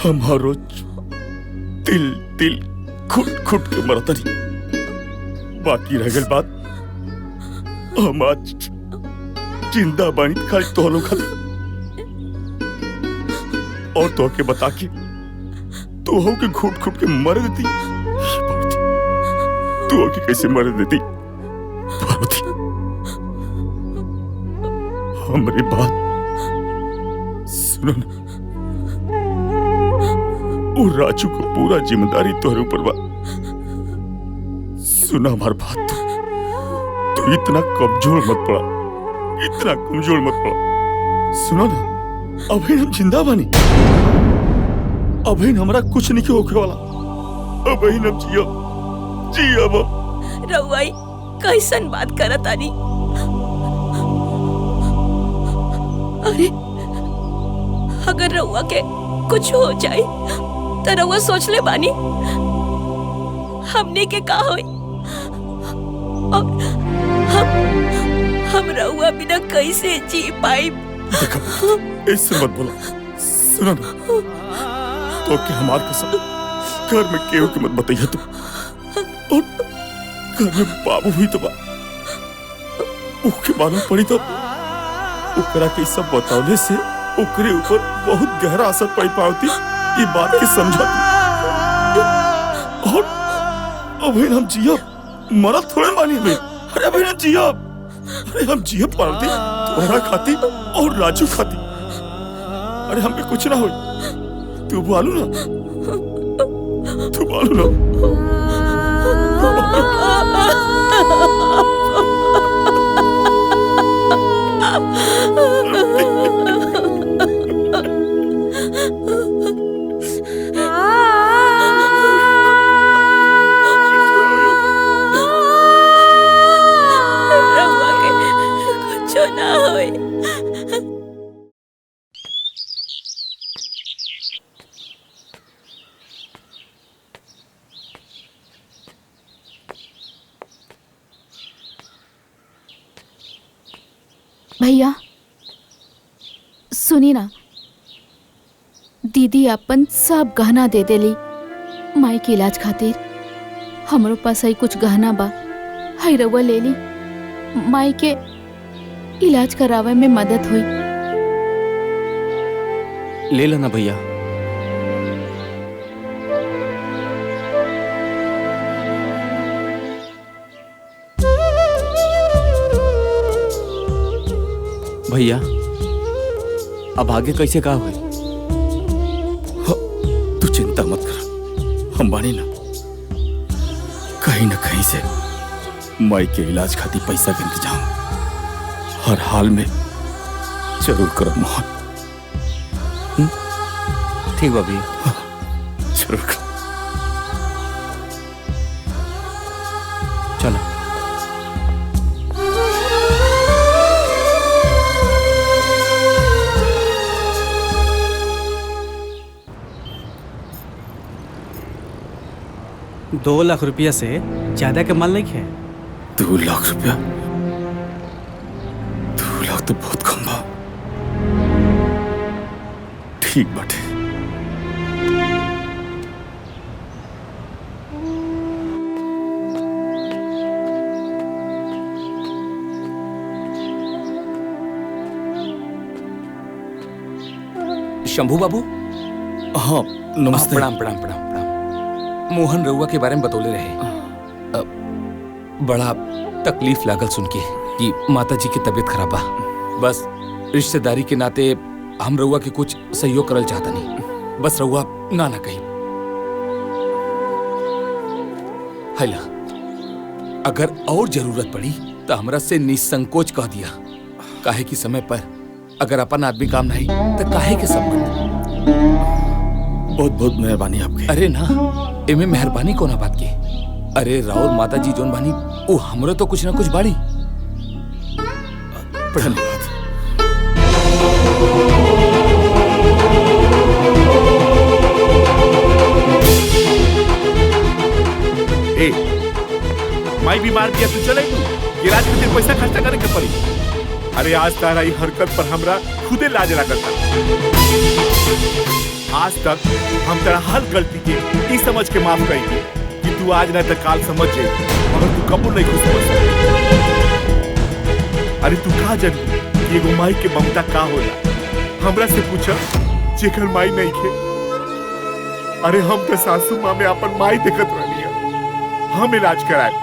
Speaker 4: हम हर रोज तिल तिल खुट खुट के मरतनी। बाकी रह गई बात, हम आज जिंदा बानी खाली तोहलो खाली। और तो के बता के तू हो के घुट घुट के मर देती। तू हो के कैसे मर देती पार्वती? हमारी बात सुनो ना। वो राजू को पूरा जिम्मेदारी तोहरे ऊपर बा। सुना हमारी बात, तू इतना कमजोर मत पड़ा, इतना कमजोर मत पड़ा। सुनो ना, अभी हम जिंदा बानी। अभी हमारा कुछ नहीं होके वाला। अभी हम जियो
Speaker 3: रउआ कैसन बात करतानी? अरे अगर रउआ के कुछ हो जाए तो रउआ सोच ले बानी हमने के का होई? और हम रउआ बिना कैसे जी पाई?
Speaker 4: ऐसे मत बोला। सुनो ना, तो क्या हमार कसम घर में केहू की मत बताइए तू। और घर में बाबू हुई तो ओके मालूम पड़ी तो ओकरा के सब बतावले से ओकरे ऊपर बहुत गहरा असर पड़ी पावती। ये बात की समझा तू। और अभी हम जिया मरा थोड़े मानी में। अरे अभी हम जिया, अरे हम जिया पावती तुम्हारा खाती और राजू खाती। अरे हम पे कुछ ना हो। तू बोलू ना, तू बोलू ना।
Speaker 1: भैया सुनी ना, दीदी अपन सब गहना दे देली माई के इलाज खातिर। हमरो पास ही कुछ गहना बा, हई रउआ ले ली। माई के इलाज करावे में मदद हुई।
Speaker 6: ले लेना भैया। भैया अब आगे कैसे का हुई?
Speaker 4: तू चिंता मत कर, हम बानी ना कहीं से माई के इलाज खातिर पैसा के इंतजाम हर हाल में जरूर करब मोहन।
Speaker 6: ठीक बा भैया,
Speaker 4: जरूर कर।
Speaker 6: चलो।
Speaker 11: ₹2 लाख से ज्यादा के माल नहीं है।
Speaker 4: 2 लाख रुपया? 2 लाख तो बहुत कम बा। ठीक बाटे।
Speaker 12: शंभू बाबू।
Speaker 4: हाँ नमस्ते।
Speaker 12: प्रणाम प्रणाम प्रणाम प्रणाम। मोहन रउआ के बारे में बतौले रहे। बड़ा तकलीफ लागल सुन के कि माता जी की तबीयत खराब बा। बस रिश्तेदारी के नाते हम रउआ के कुछ सहयोग करल चाहता नहीं। बस रउआ ना कहीं। हैला, अगर और जरूरत पड़ी तो हमरा से निसंकोच कह दिया। काहे की समय पर अगर अपन आदमी काम नहीं तो काहे के संबंध।
Speaker 4: बहुत बहुत मेहरबानी आपकी।
Speaker 12: अरे ना, एमे मेहरबानी कोना बात के। अरे राउर माता जी जोन बानी वो हमरो तो कुछ ना कुछ बाड़ी।
Speaker 4: धन्यवाद।
Speaker 8: ए, माई बीमार किया तू चले तू इलाज के लिए पैसा खर्चा करे के पड़ी। अरे आज तारा ये हरकत पर हमरा खुदे लाज लागत। आज तक हम तेरा हर गलती के ई समझ के माफ करी कि तू आज ना तो काल समझ जे, मगर तू कबूल नहीं कुछ समझ। अरे तू कहा जानी कि एगो माई के ममता का होला? हमरा से पूछा जेकर माई नहीं खे। अरे हम तो सासू माँ में अपन माई देखत रहनी है। हम इलाज कराए,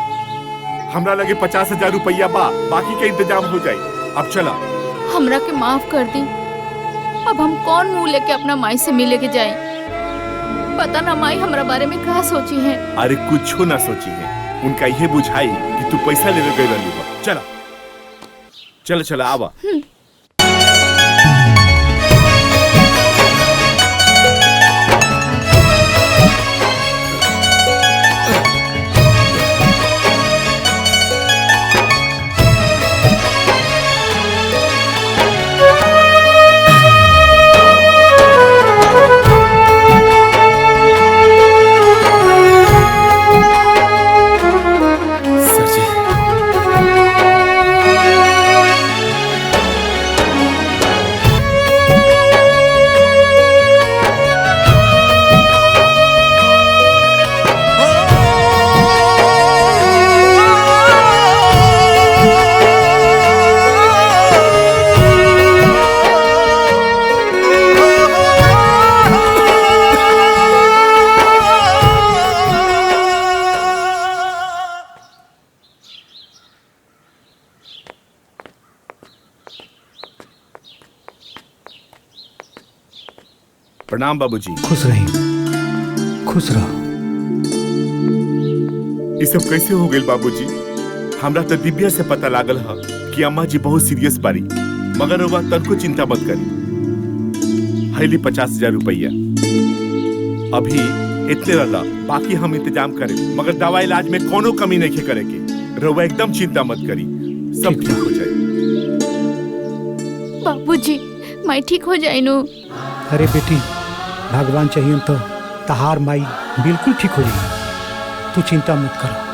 Speaker 8: हमरा लगे 50,000 रुपया बा, बाकी के इंतजाम हो जाए। अब चला।
Speaker 1: हमरा के माफ कर दी। अब हम कौन मुंह लेके अपना माई से मिले के जाए? पता ना माई हमरा बारे में क्या सोची है।
Speaker 8: अरे कुछ ना सोची है, उनका ये बुझाई कि तू पैसा लेने गई रहली बा। चला चला चला आवा। प्रणाम बाबूजी।
Speaker 5: खुश रही, खुश रहो।
Speaker 8: ये सब कैसे हो गए बाबूजी? हमरा तो दिव्या से पता लागल है कि अम्मा जी बहुत सीरियस बारी, मगर वह तनको चिंता मत करी। हैली 50,000 रुपया अभी इतने रहा, बाकी हम इंतजाम करें, मगर दवा इलाज में कोनो कमी नहीं करे के। रउआ एकदम चिंता मत करी, सब ठीक हो जाए।
Speaker 1: बाबूजी माई ठीक हो जाए नु।
Speaker 5: अरे बेटी, भगवान चाहिए तो तहार माई बिल्कुल ठीक हो जाएगी। तू चिंता मत करो।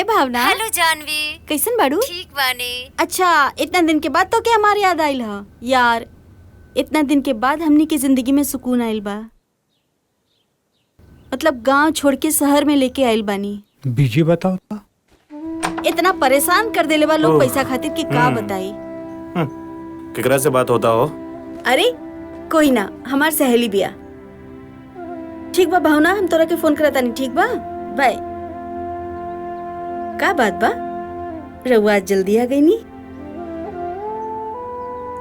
Speaker 15: हाय भावना।
Speaker 17: हेलो जानवी।
Speaker 15: कैसन बाड़ू?
Speaker 17: ठीक बानी।
Speaker 15: अच्छा, इतना दिन के बाद तो क्या हमारी याद आइल ह? यार, इतना दिन के बाद हमनी के जिंदगी में सुकून आइल बा। मतलब गांव छोड़ के शहर में लेके आइल बानी।
Speaker 5: बीजी बताओ ता।
Speaker 15: इतना परेशान कर देले बा लोग पैसा खातिर कि का बताई।
Speaker 10: केकरा से बात होता हो?
Speaker 15: अरे कोई ना, हमार सहेली बिया। ठीक बा भावना, हम तोरा के फोन करता नहीं। ठीक बा, बाय। का बात बा? रउआ आज जल्दी आ गई नी,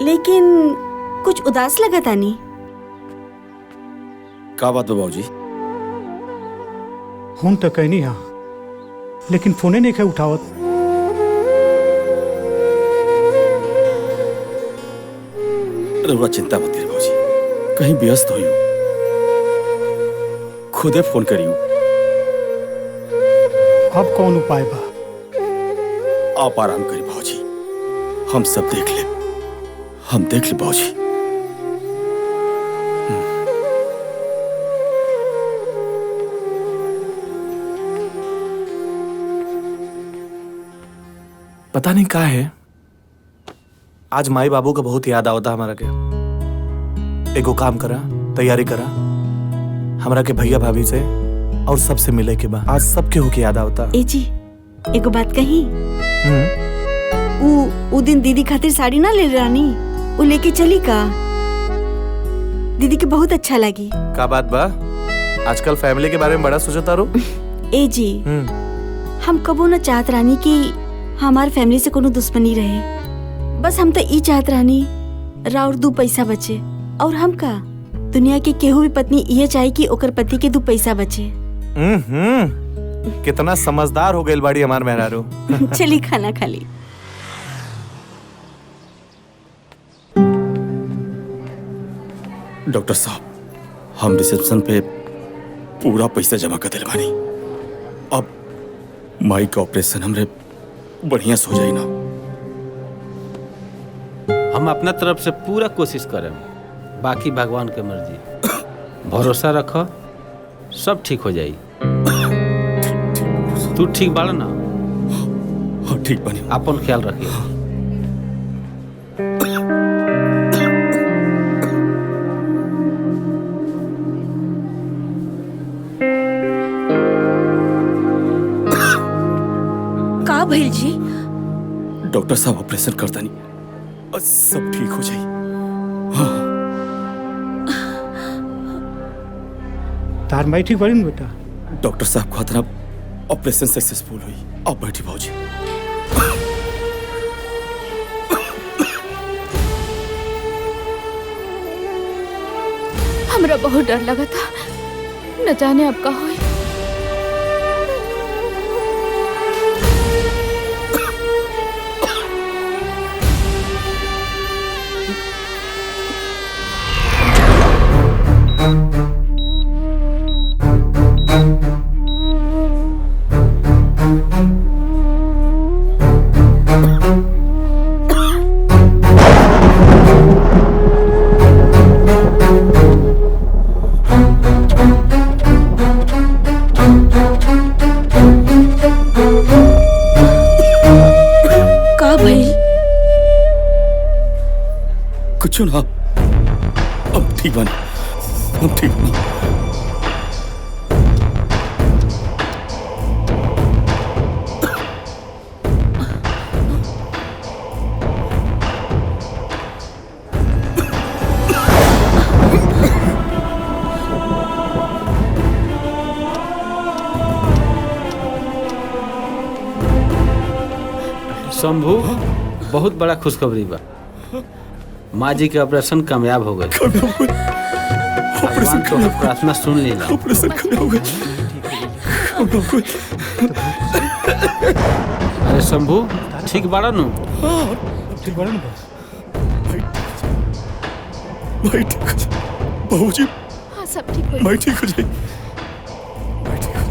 Speaker 15: लेकिन कुछ उदास लगा तानी।
Speaker 4: का बात बा बाबूजी?
Speaker 5: फोन तो कहनी हा, लेकिन फोने नहीं उठावत।
Speaker 4: रउआ चिंता मत करिए बाबूजी, कहीं व्यस्त होइयो, खुदे फोन करियो।
Speaker 5: अब कौन उपाय बा?
Speaker 4: आप आराम करिए बाबूजी, हम सब देख ले, हम देख ले बाबूजी।
Speaker 10: पता नहीं का है, आज माई बाबू का बहुत याद आवता हमारा के। एगो काम करा, तैयारी करा, हमरा के भैया भाभी से और सबसे मिले के बाद आज सबके हो के याद आवता।
Speaker 15: ए जी, एगो बात कही। उ दिन दीदी खातिर साड़ी ना ले रानी, उ लेके चली का? दीदी के बहुत अच्छा लगी।
Speaker 10: का बात बा? आजकल फैमिली के बारे में बड़ा सोचता रो।
Speaker 15: ए जी, हम कबो न चाहत रानी कि हमार फैमिली से कोनो दुश्मनी रहे। बस हम तो ई चाहत रानी राउर 2 पैसा बचे, और हम का दुनिया के केहू भी पत्नी ये चाहे कि ओकर पति के 2 पैसा बचे।
Speaker 10: कितना समझदार हो गई बाड़ी हमार मेहरारू।
Speaker 15: चली खाना खा ली।
Speaker 4: डॉक्टर साहब, हम रिसेप्शन पे पूरा पैसा जमा कर दिल बानी। अब माई का ऑपरेशन हमरे बढ़िया सो जाई ना।
Speaker 16: हम अपना तरफ से पूरा कोशिश करें, बाकी भगवान के मर्जी। भरोसा रखो, सब ठीक हो जाई। तू ठीक बाड़ा ना?
Speaker 4: हाँ ठीक बानी।
Speaker 16: अपन ख्याल रखिए।
Speaker 15: का भइल जी?
Speaker 4: डॉक्टर साहब ऑपरेशन करता नहीं, बस सब ठीक हो जाए। हाँ।
Speaker 5: तार माई ठीक बड़ी बेटा?
Speaker 4: डॉक्टर साहब को इतना ऑपरेशन सक्सेसफुल हुई। आप बैठी भाजी।
Speaker 1: हमरा बहुत डर लगा था, न जाने अब का होई।
Speaker 4: कुछ ना, अब ठीक बनी, अब ठीक बनी।
Speaker 16: शंभू, बहुत बड़ा खुशखबरी बा। माँ जी के ऑपरेशन कामयाब हो गए। भगवान तो प्रार्थना सुन लेना।
Speaker 4: ऑपरेशन कामयाब हो गए।
Speaker 16: अरे शंभू, ठीक बाड़ा नु?
Speaker 5: ठीक बाड़ा नु?
Speaker 4: भाई ठीक हो जाए बाबूजी।
Speaker 1: हाँ सब ठीक हो जाए।
Speaker 4: भाई ठीक हो जाए। भाई ठीक हो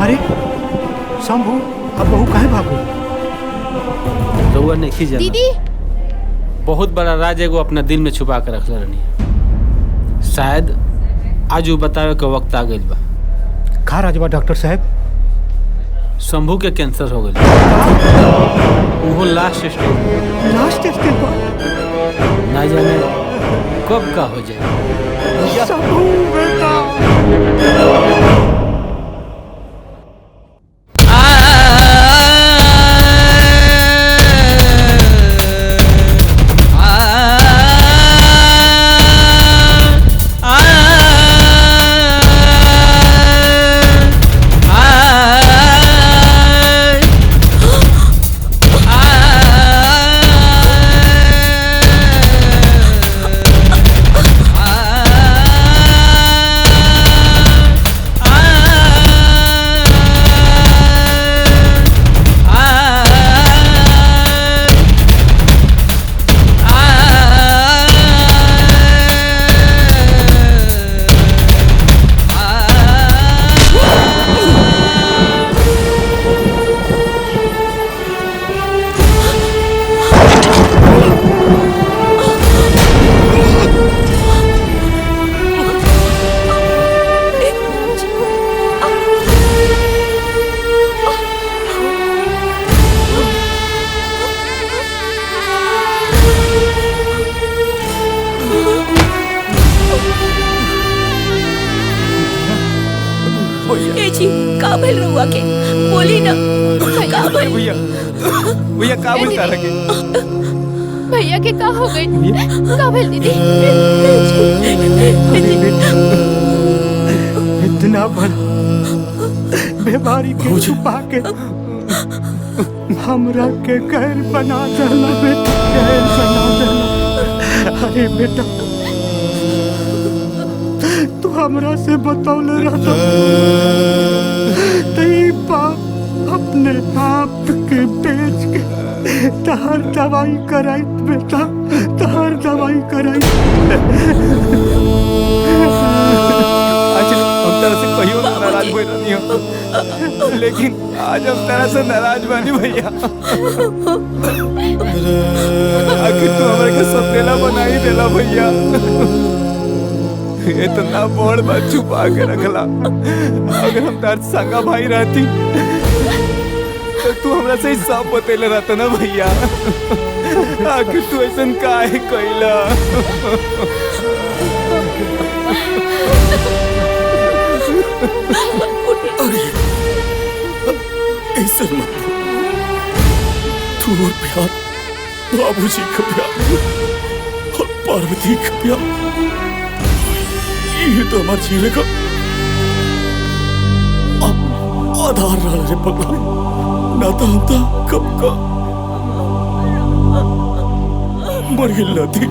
Speaker 5: अरे शंभू, अब बहू काहे भागो?
Speaker 16: रउआ नहीं जाना।
Speaker 1: दीदी,
Speaker 16: बहुत बड़ा राज एगो अपना दिल में छुपा के रखले रहनी। शायद आज वो बतावे के वक्त आ गइल बा।
Speaker 5: का राजबा डॉक्टर साहब?
Speaker 16: शंभू के कैंसर हो गइल। वो लास्ट स्टेज।
Speaker 5: लास्ट स्टेज पर
Speaker 16: ना जाने कब का हो जाए।
Speaker 5: शंभू बेटा
Speaker 8: भैया काबुल तारा के
Speaker 1: भैया के का हो गई? का भेल दीदी?
Speaker 5: इतना बड़ा बीमारी के छुपा के हमरा के गैर बना देला बेटा, गैर बना देला। अरे बेटा तू हमरा से बतौले रहता तई बाप अपने आप के बेच के तहर दवाई कराई बेटा, तहर दवाई कराई।
Speaker 8: हम तरह से कहियो नाराज हुए नहीं हो, लेकिन आज हम तरह से नाराज बानी भैया। आखिर तू हमारे के सतेला बना ही देला भैया। इतना बड़ बात छुपा के रखला। अगर हम तार संगा भाई रहती तो तू हमरा से सब बतेले रहता ना भैया। आखिर तू ऐसा काहे कइला?
Speaker 4: ऐसा मत तू और प्यार बाबूजी का प्यार और पार्वती का प्यार ये तो हमारे जीने का आधार रहा रे पगला। ना तो हम तो कब का मर गिल थी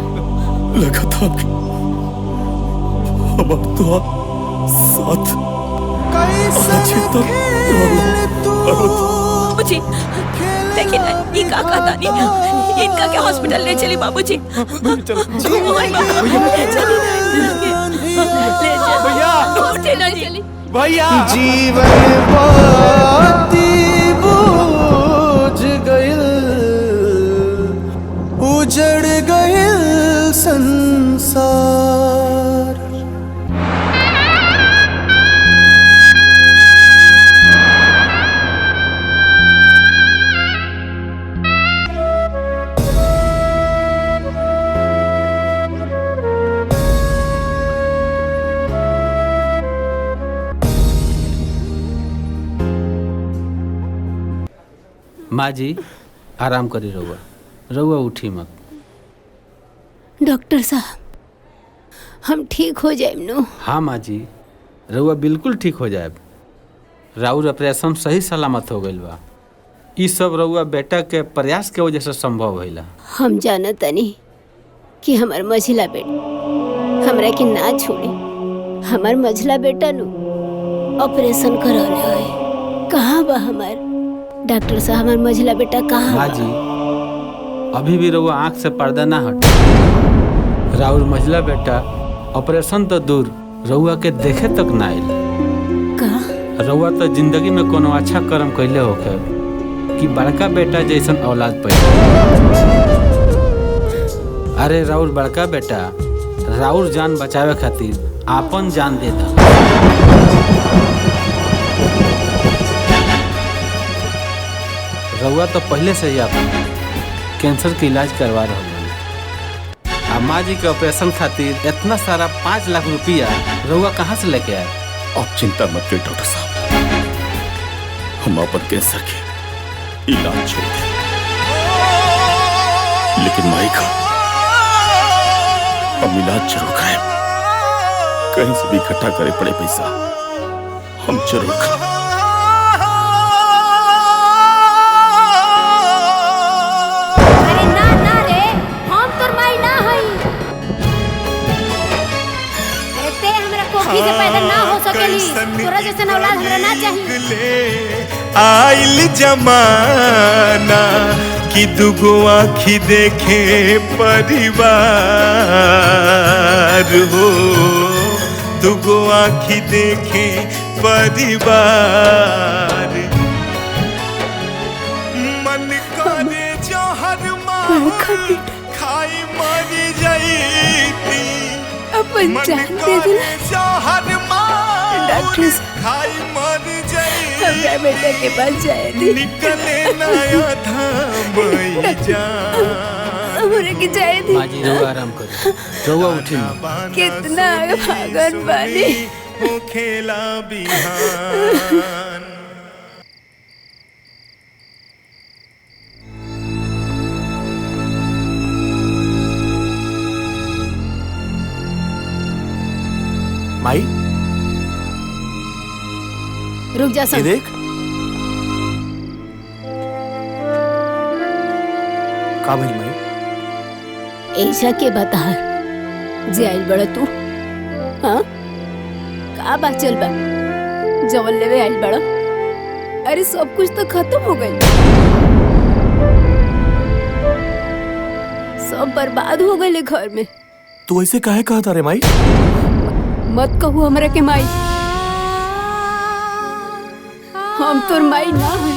Speaker 4: लगा था कि हमारे तो साथ
Speaker 3: बाबूजी देखिए ना ये का नहीं इनका क्या हॉस्पिटल ले चली बाबूजी।
Speaker 8: भैया
Speaker 17: जीवन बाती बूझ गइल, उजड़ गइल संसार।
Speaker 16: माँ जी आराम करी रहुआ, रहुआ उठी मत।
Speaker 2: डॉक्टर साहब हम ठीक हो जाए नु?
Speaker 16: हाँ माँ जी रहुआ बिल्कुल ठीक हो जाए। राउर ऑपरेशन सही सलामत हो गइल बा। ई सब रहुआ बेटा के प्रयास के वजह से संभव भइला।
Speaker 2: हम जानत नहीं कि हमार मझिला बेटा हमरा के ना छोड़ी। हमार मझिला बेटा नु ऑपरेशन करौले है। कहाँ बा हमार डॉक्टर साहब? हमार मझिला बेटा कहाँ?
Speaker 16: माँ जी अभी भी रहुआ आँख से पर्दा ना हट। राउर मझिला बेटा ऑपरेशन तो दूर रहुआ के देखे तक ना आइल।
Speaker 2: का
Speaker 16: रहुआ तो जिंदगी में कोनो अच्छा कर्म कैले होके कि बड़का बेटा जैसन औलाद पैदा। अरे राउर बड़का बेटा राउर जान बचावे खातिर आपन जान दे दा। रउआ तो पहले से ही आप कैंसर के इलाज करवा रहे हैं। माँ जी के ऑपरेशन खातिर इतना सारा 5 लाख रुपया रउआ कहाँ से लेके आए?
Speaker 4: आप चिंता मत करिए डॉक्टर साहब, हम अपन कैंसर के इलाज छोड़ दें, लेकिन माई का हम इलाज जरूर करें। कहीं से भी इकट्ठा करे पड़े पैसा हम जरूर करें।
Speaker 2: अरे ना ना रे, हम तोर माई ना हई। अरे ते हमरा कोखी से पैदा ना हो सकेली, तोरा जैसन औलाद हमरा ना चाहिए।
Speaker 14: आइल जमाना कि दुगो आँखी देखे परिवार हो, दुगो आँखी देखे परिवार। मन करे जहर मार खाई मर जाईती,
Speaker 3: अपन जान दे दिला
Speaker 14: जहर मार
Speaker 3: डॉक्टर
Speaker 14: खाई मर जाई।
Speaker 3: हमरा बेटा के पास जाए दी,
Speaker 14: निकले नया धाम जा
Speaker 3: हमरा के जाए दी।
Speaker 16: माँ जी रउआ आराम करो, रउआ उठी ना।
Speaker 3: कितना भागन बानी
Speaker 14: हो खेला बिहान।
Speaker 10: माई
Speaker 2: रुक जा सन।
Speaker 10: देख का भाई माई?
Speaker 2: ऐसा के बता जे आइल बड़ा तू, हाँ का बात चल बा? जवन लेवे आइल बड़ा, अरे सब कुछ तो खत्म हो गई, सब बर्बाद हो गए घर में।
Speaker 10: तू ऐसे काहे कहता रे माई?
Speaker 2: मत कहू हमरा के माई, हम तोर माई ना है।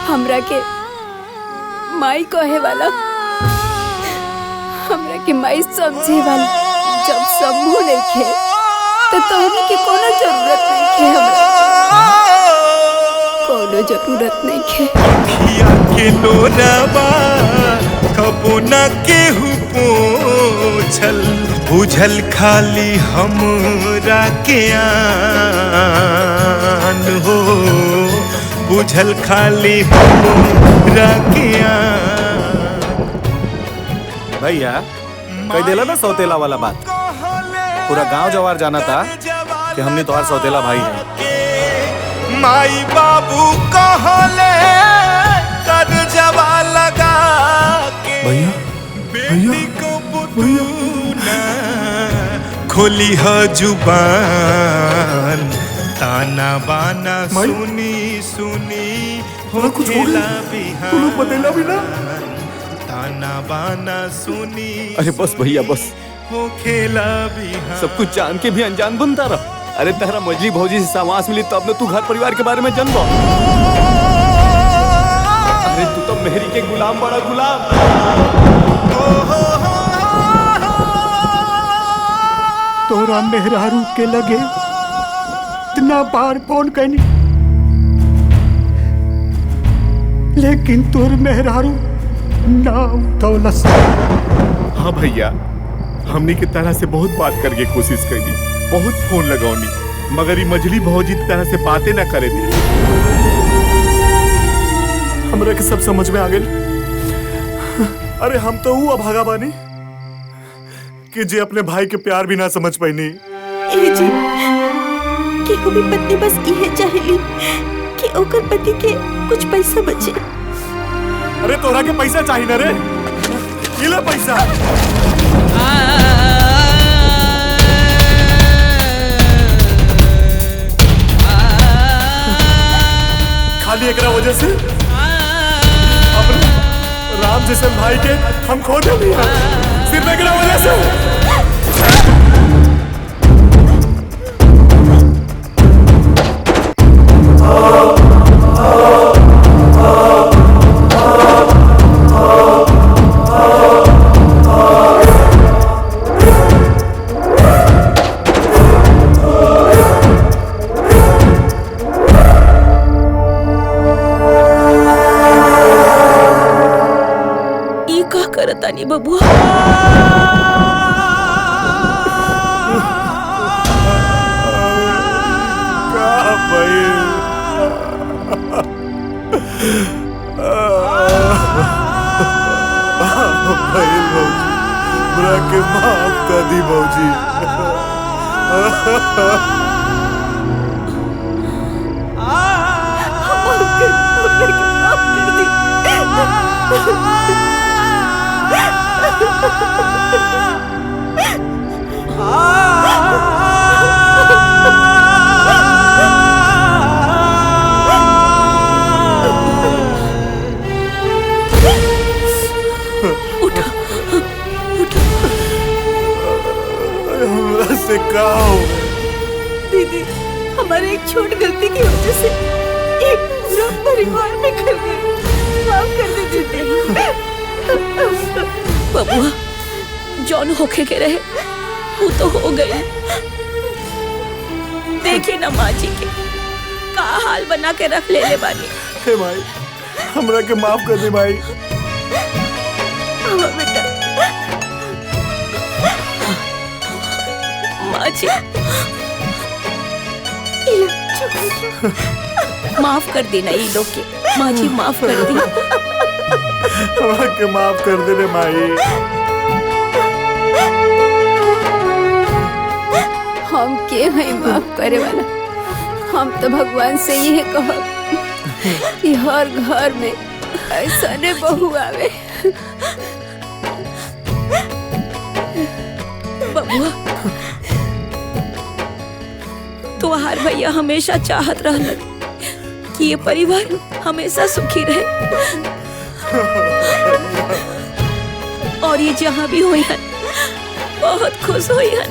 Speaker 2: हमरा के माई कहे वाला, हमरा के माई समझे वाला जब समूह नहीं तो तोहनी के कोनो जरूरत नहीं है, हमरा कोनो जरूरत नहीं है।
Speaker 14: अखिया के लोराबा कबो न केहू पोछल, बुझल खाली हमरा के आन हो, बुझल खाली हमरा के आन।
Speaker 10: भैया कह देला ना सौतेला वाला बात, पूरा गांव जवार जाना था कि हमने तुम्हारा सौतेला भाई है।
Speaker 14: माई बाबू कहले कर जवा लगा के,
Speaker 10: भैया
Speaker 14: बेटी को पुतूना खोली ह जुबान, ताना बाना सुनी सुनी हो खेला बिहान, ताना बाना सुनी।
Speaker 7: अरे बस भैया बस,
Speaker 14: हो खेला बिहान।
Speaker 7: सब कुछ जान के भी अनजान बनता रहा। अरे तेरा मजली भौजी से सामास मिली तब न तू घर परिवार के बारे में जानबो। अरे तू तो मेहरी के गुलाम, बड़ा गुलाम।
Speaker 5: तोरा मेहरारू के लगे इतना बार फोन करनी, लेकिन तोर मेहरारू ना उठौलस।
Speaker 8: हाँ भैया, हमनी के तरह से बहुत बात करके कोशिश करी, बहुत फोन लगौनी, मगर ये मजली भौजी तरह से बातें ना करे दी। हमरा के सब समझ में आ गई। अरे हम तो वो अभागा बानी कि जे अपने भाई के प्यार भी ना समझ पाईनी।
Speaker 3: ए जी, केहू भी पत्नी बस इहे चाहेली कि ओकर पति के कुछ पैसा बचे।
Speaker 8: अरे तोरा के पैसा चाहिए ना रे, ये ले पैसा। खाली एक वजह से अपने राम जैसे भाई के हम खो दे दिया, सिर्फ एक वजह से।
Speaker 3: बानी बबुआ।
Speaker 8: हमरा के माफ कर दी भौजी। हमरा से कहो
Speaker 3: दीदी, हमारे एक छोट गलती की वजह से एक पूरा परिवार में कर गई। माफ कर दे दीदी। बबुआ, जौन होके के रहे वो तो हो गई। देखी ना माँ जी के का हाल बना के रख ले बानी।
Speaker 8: हे माई, हमरा के माफ कर दे माई।
Speaker 3: बेटा, माँ जी माफ कर देना ये लोग के। माँ जी माफ कर दी।
Speaker 8: हमरा के माफ कर दे रे माई।
Speaker 1: हम के हैं माफ करे वाला? हम तो भगवान से यही कहब कि हर घर में ऐसा ने बहू आवे।
Speaker 3: बबुआ, तुम्हार भैया हमेशा चाहत रहलन कि ये परिवार हमेशा सुखी रहे और ये जहाँ भी हुई हन बहुत खुश हुई हन।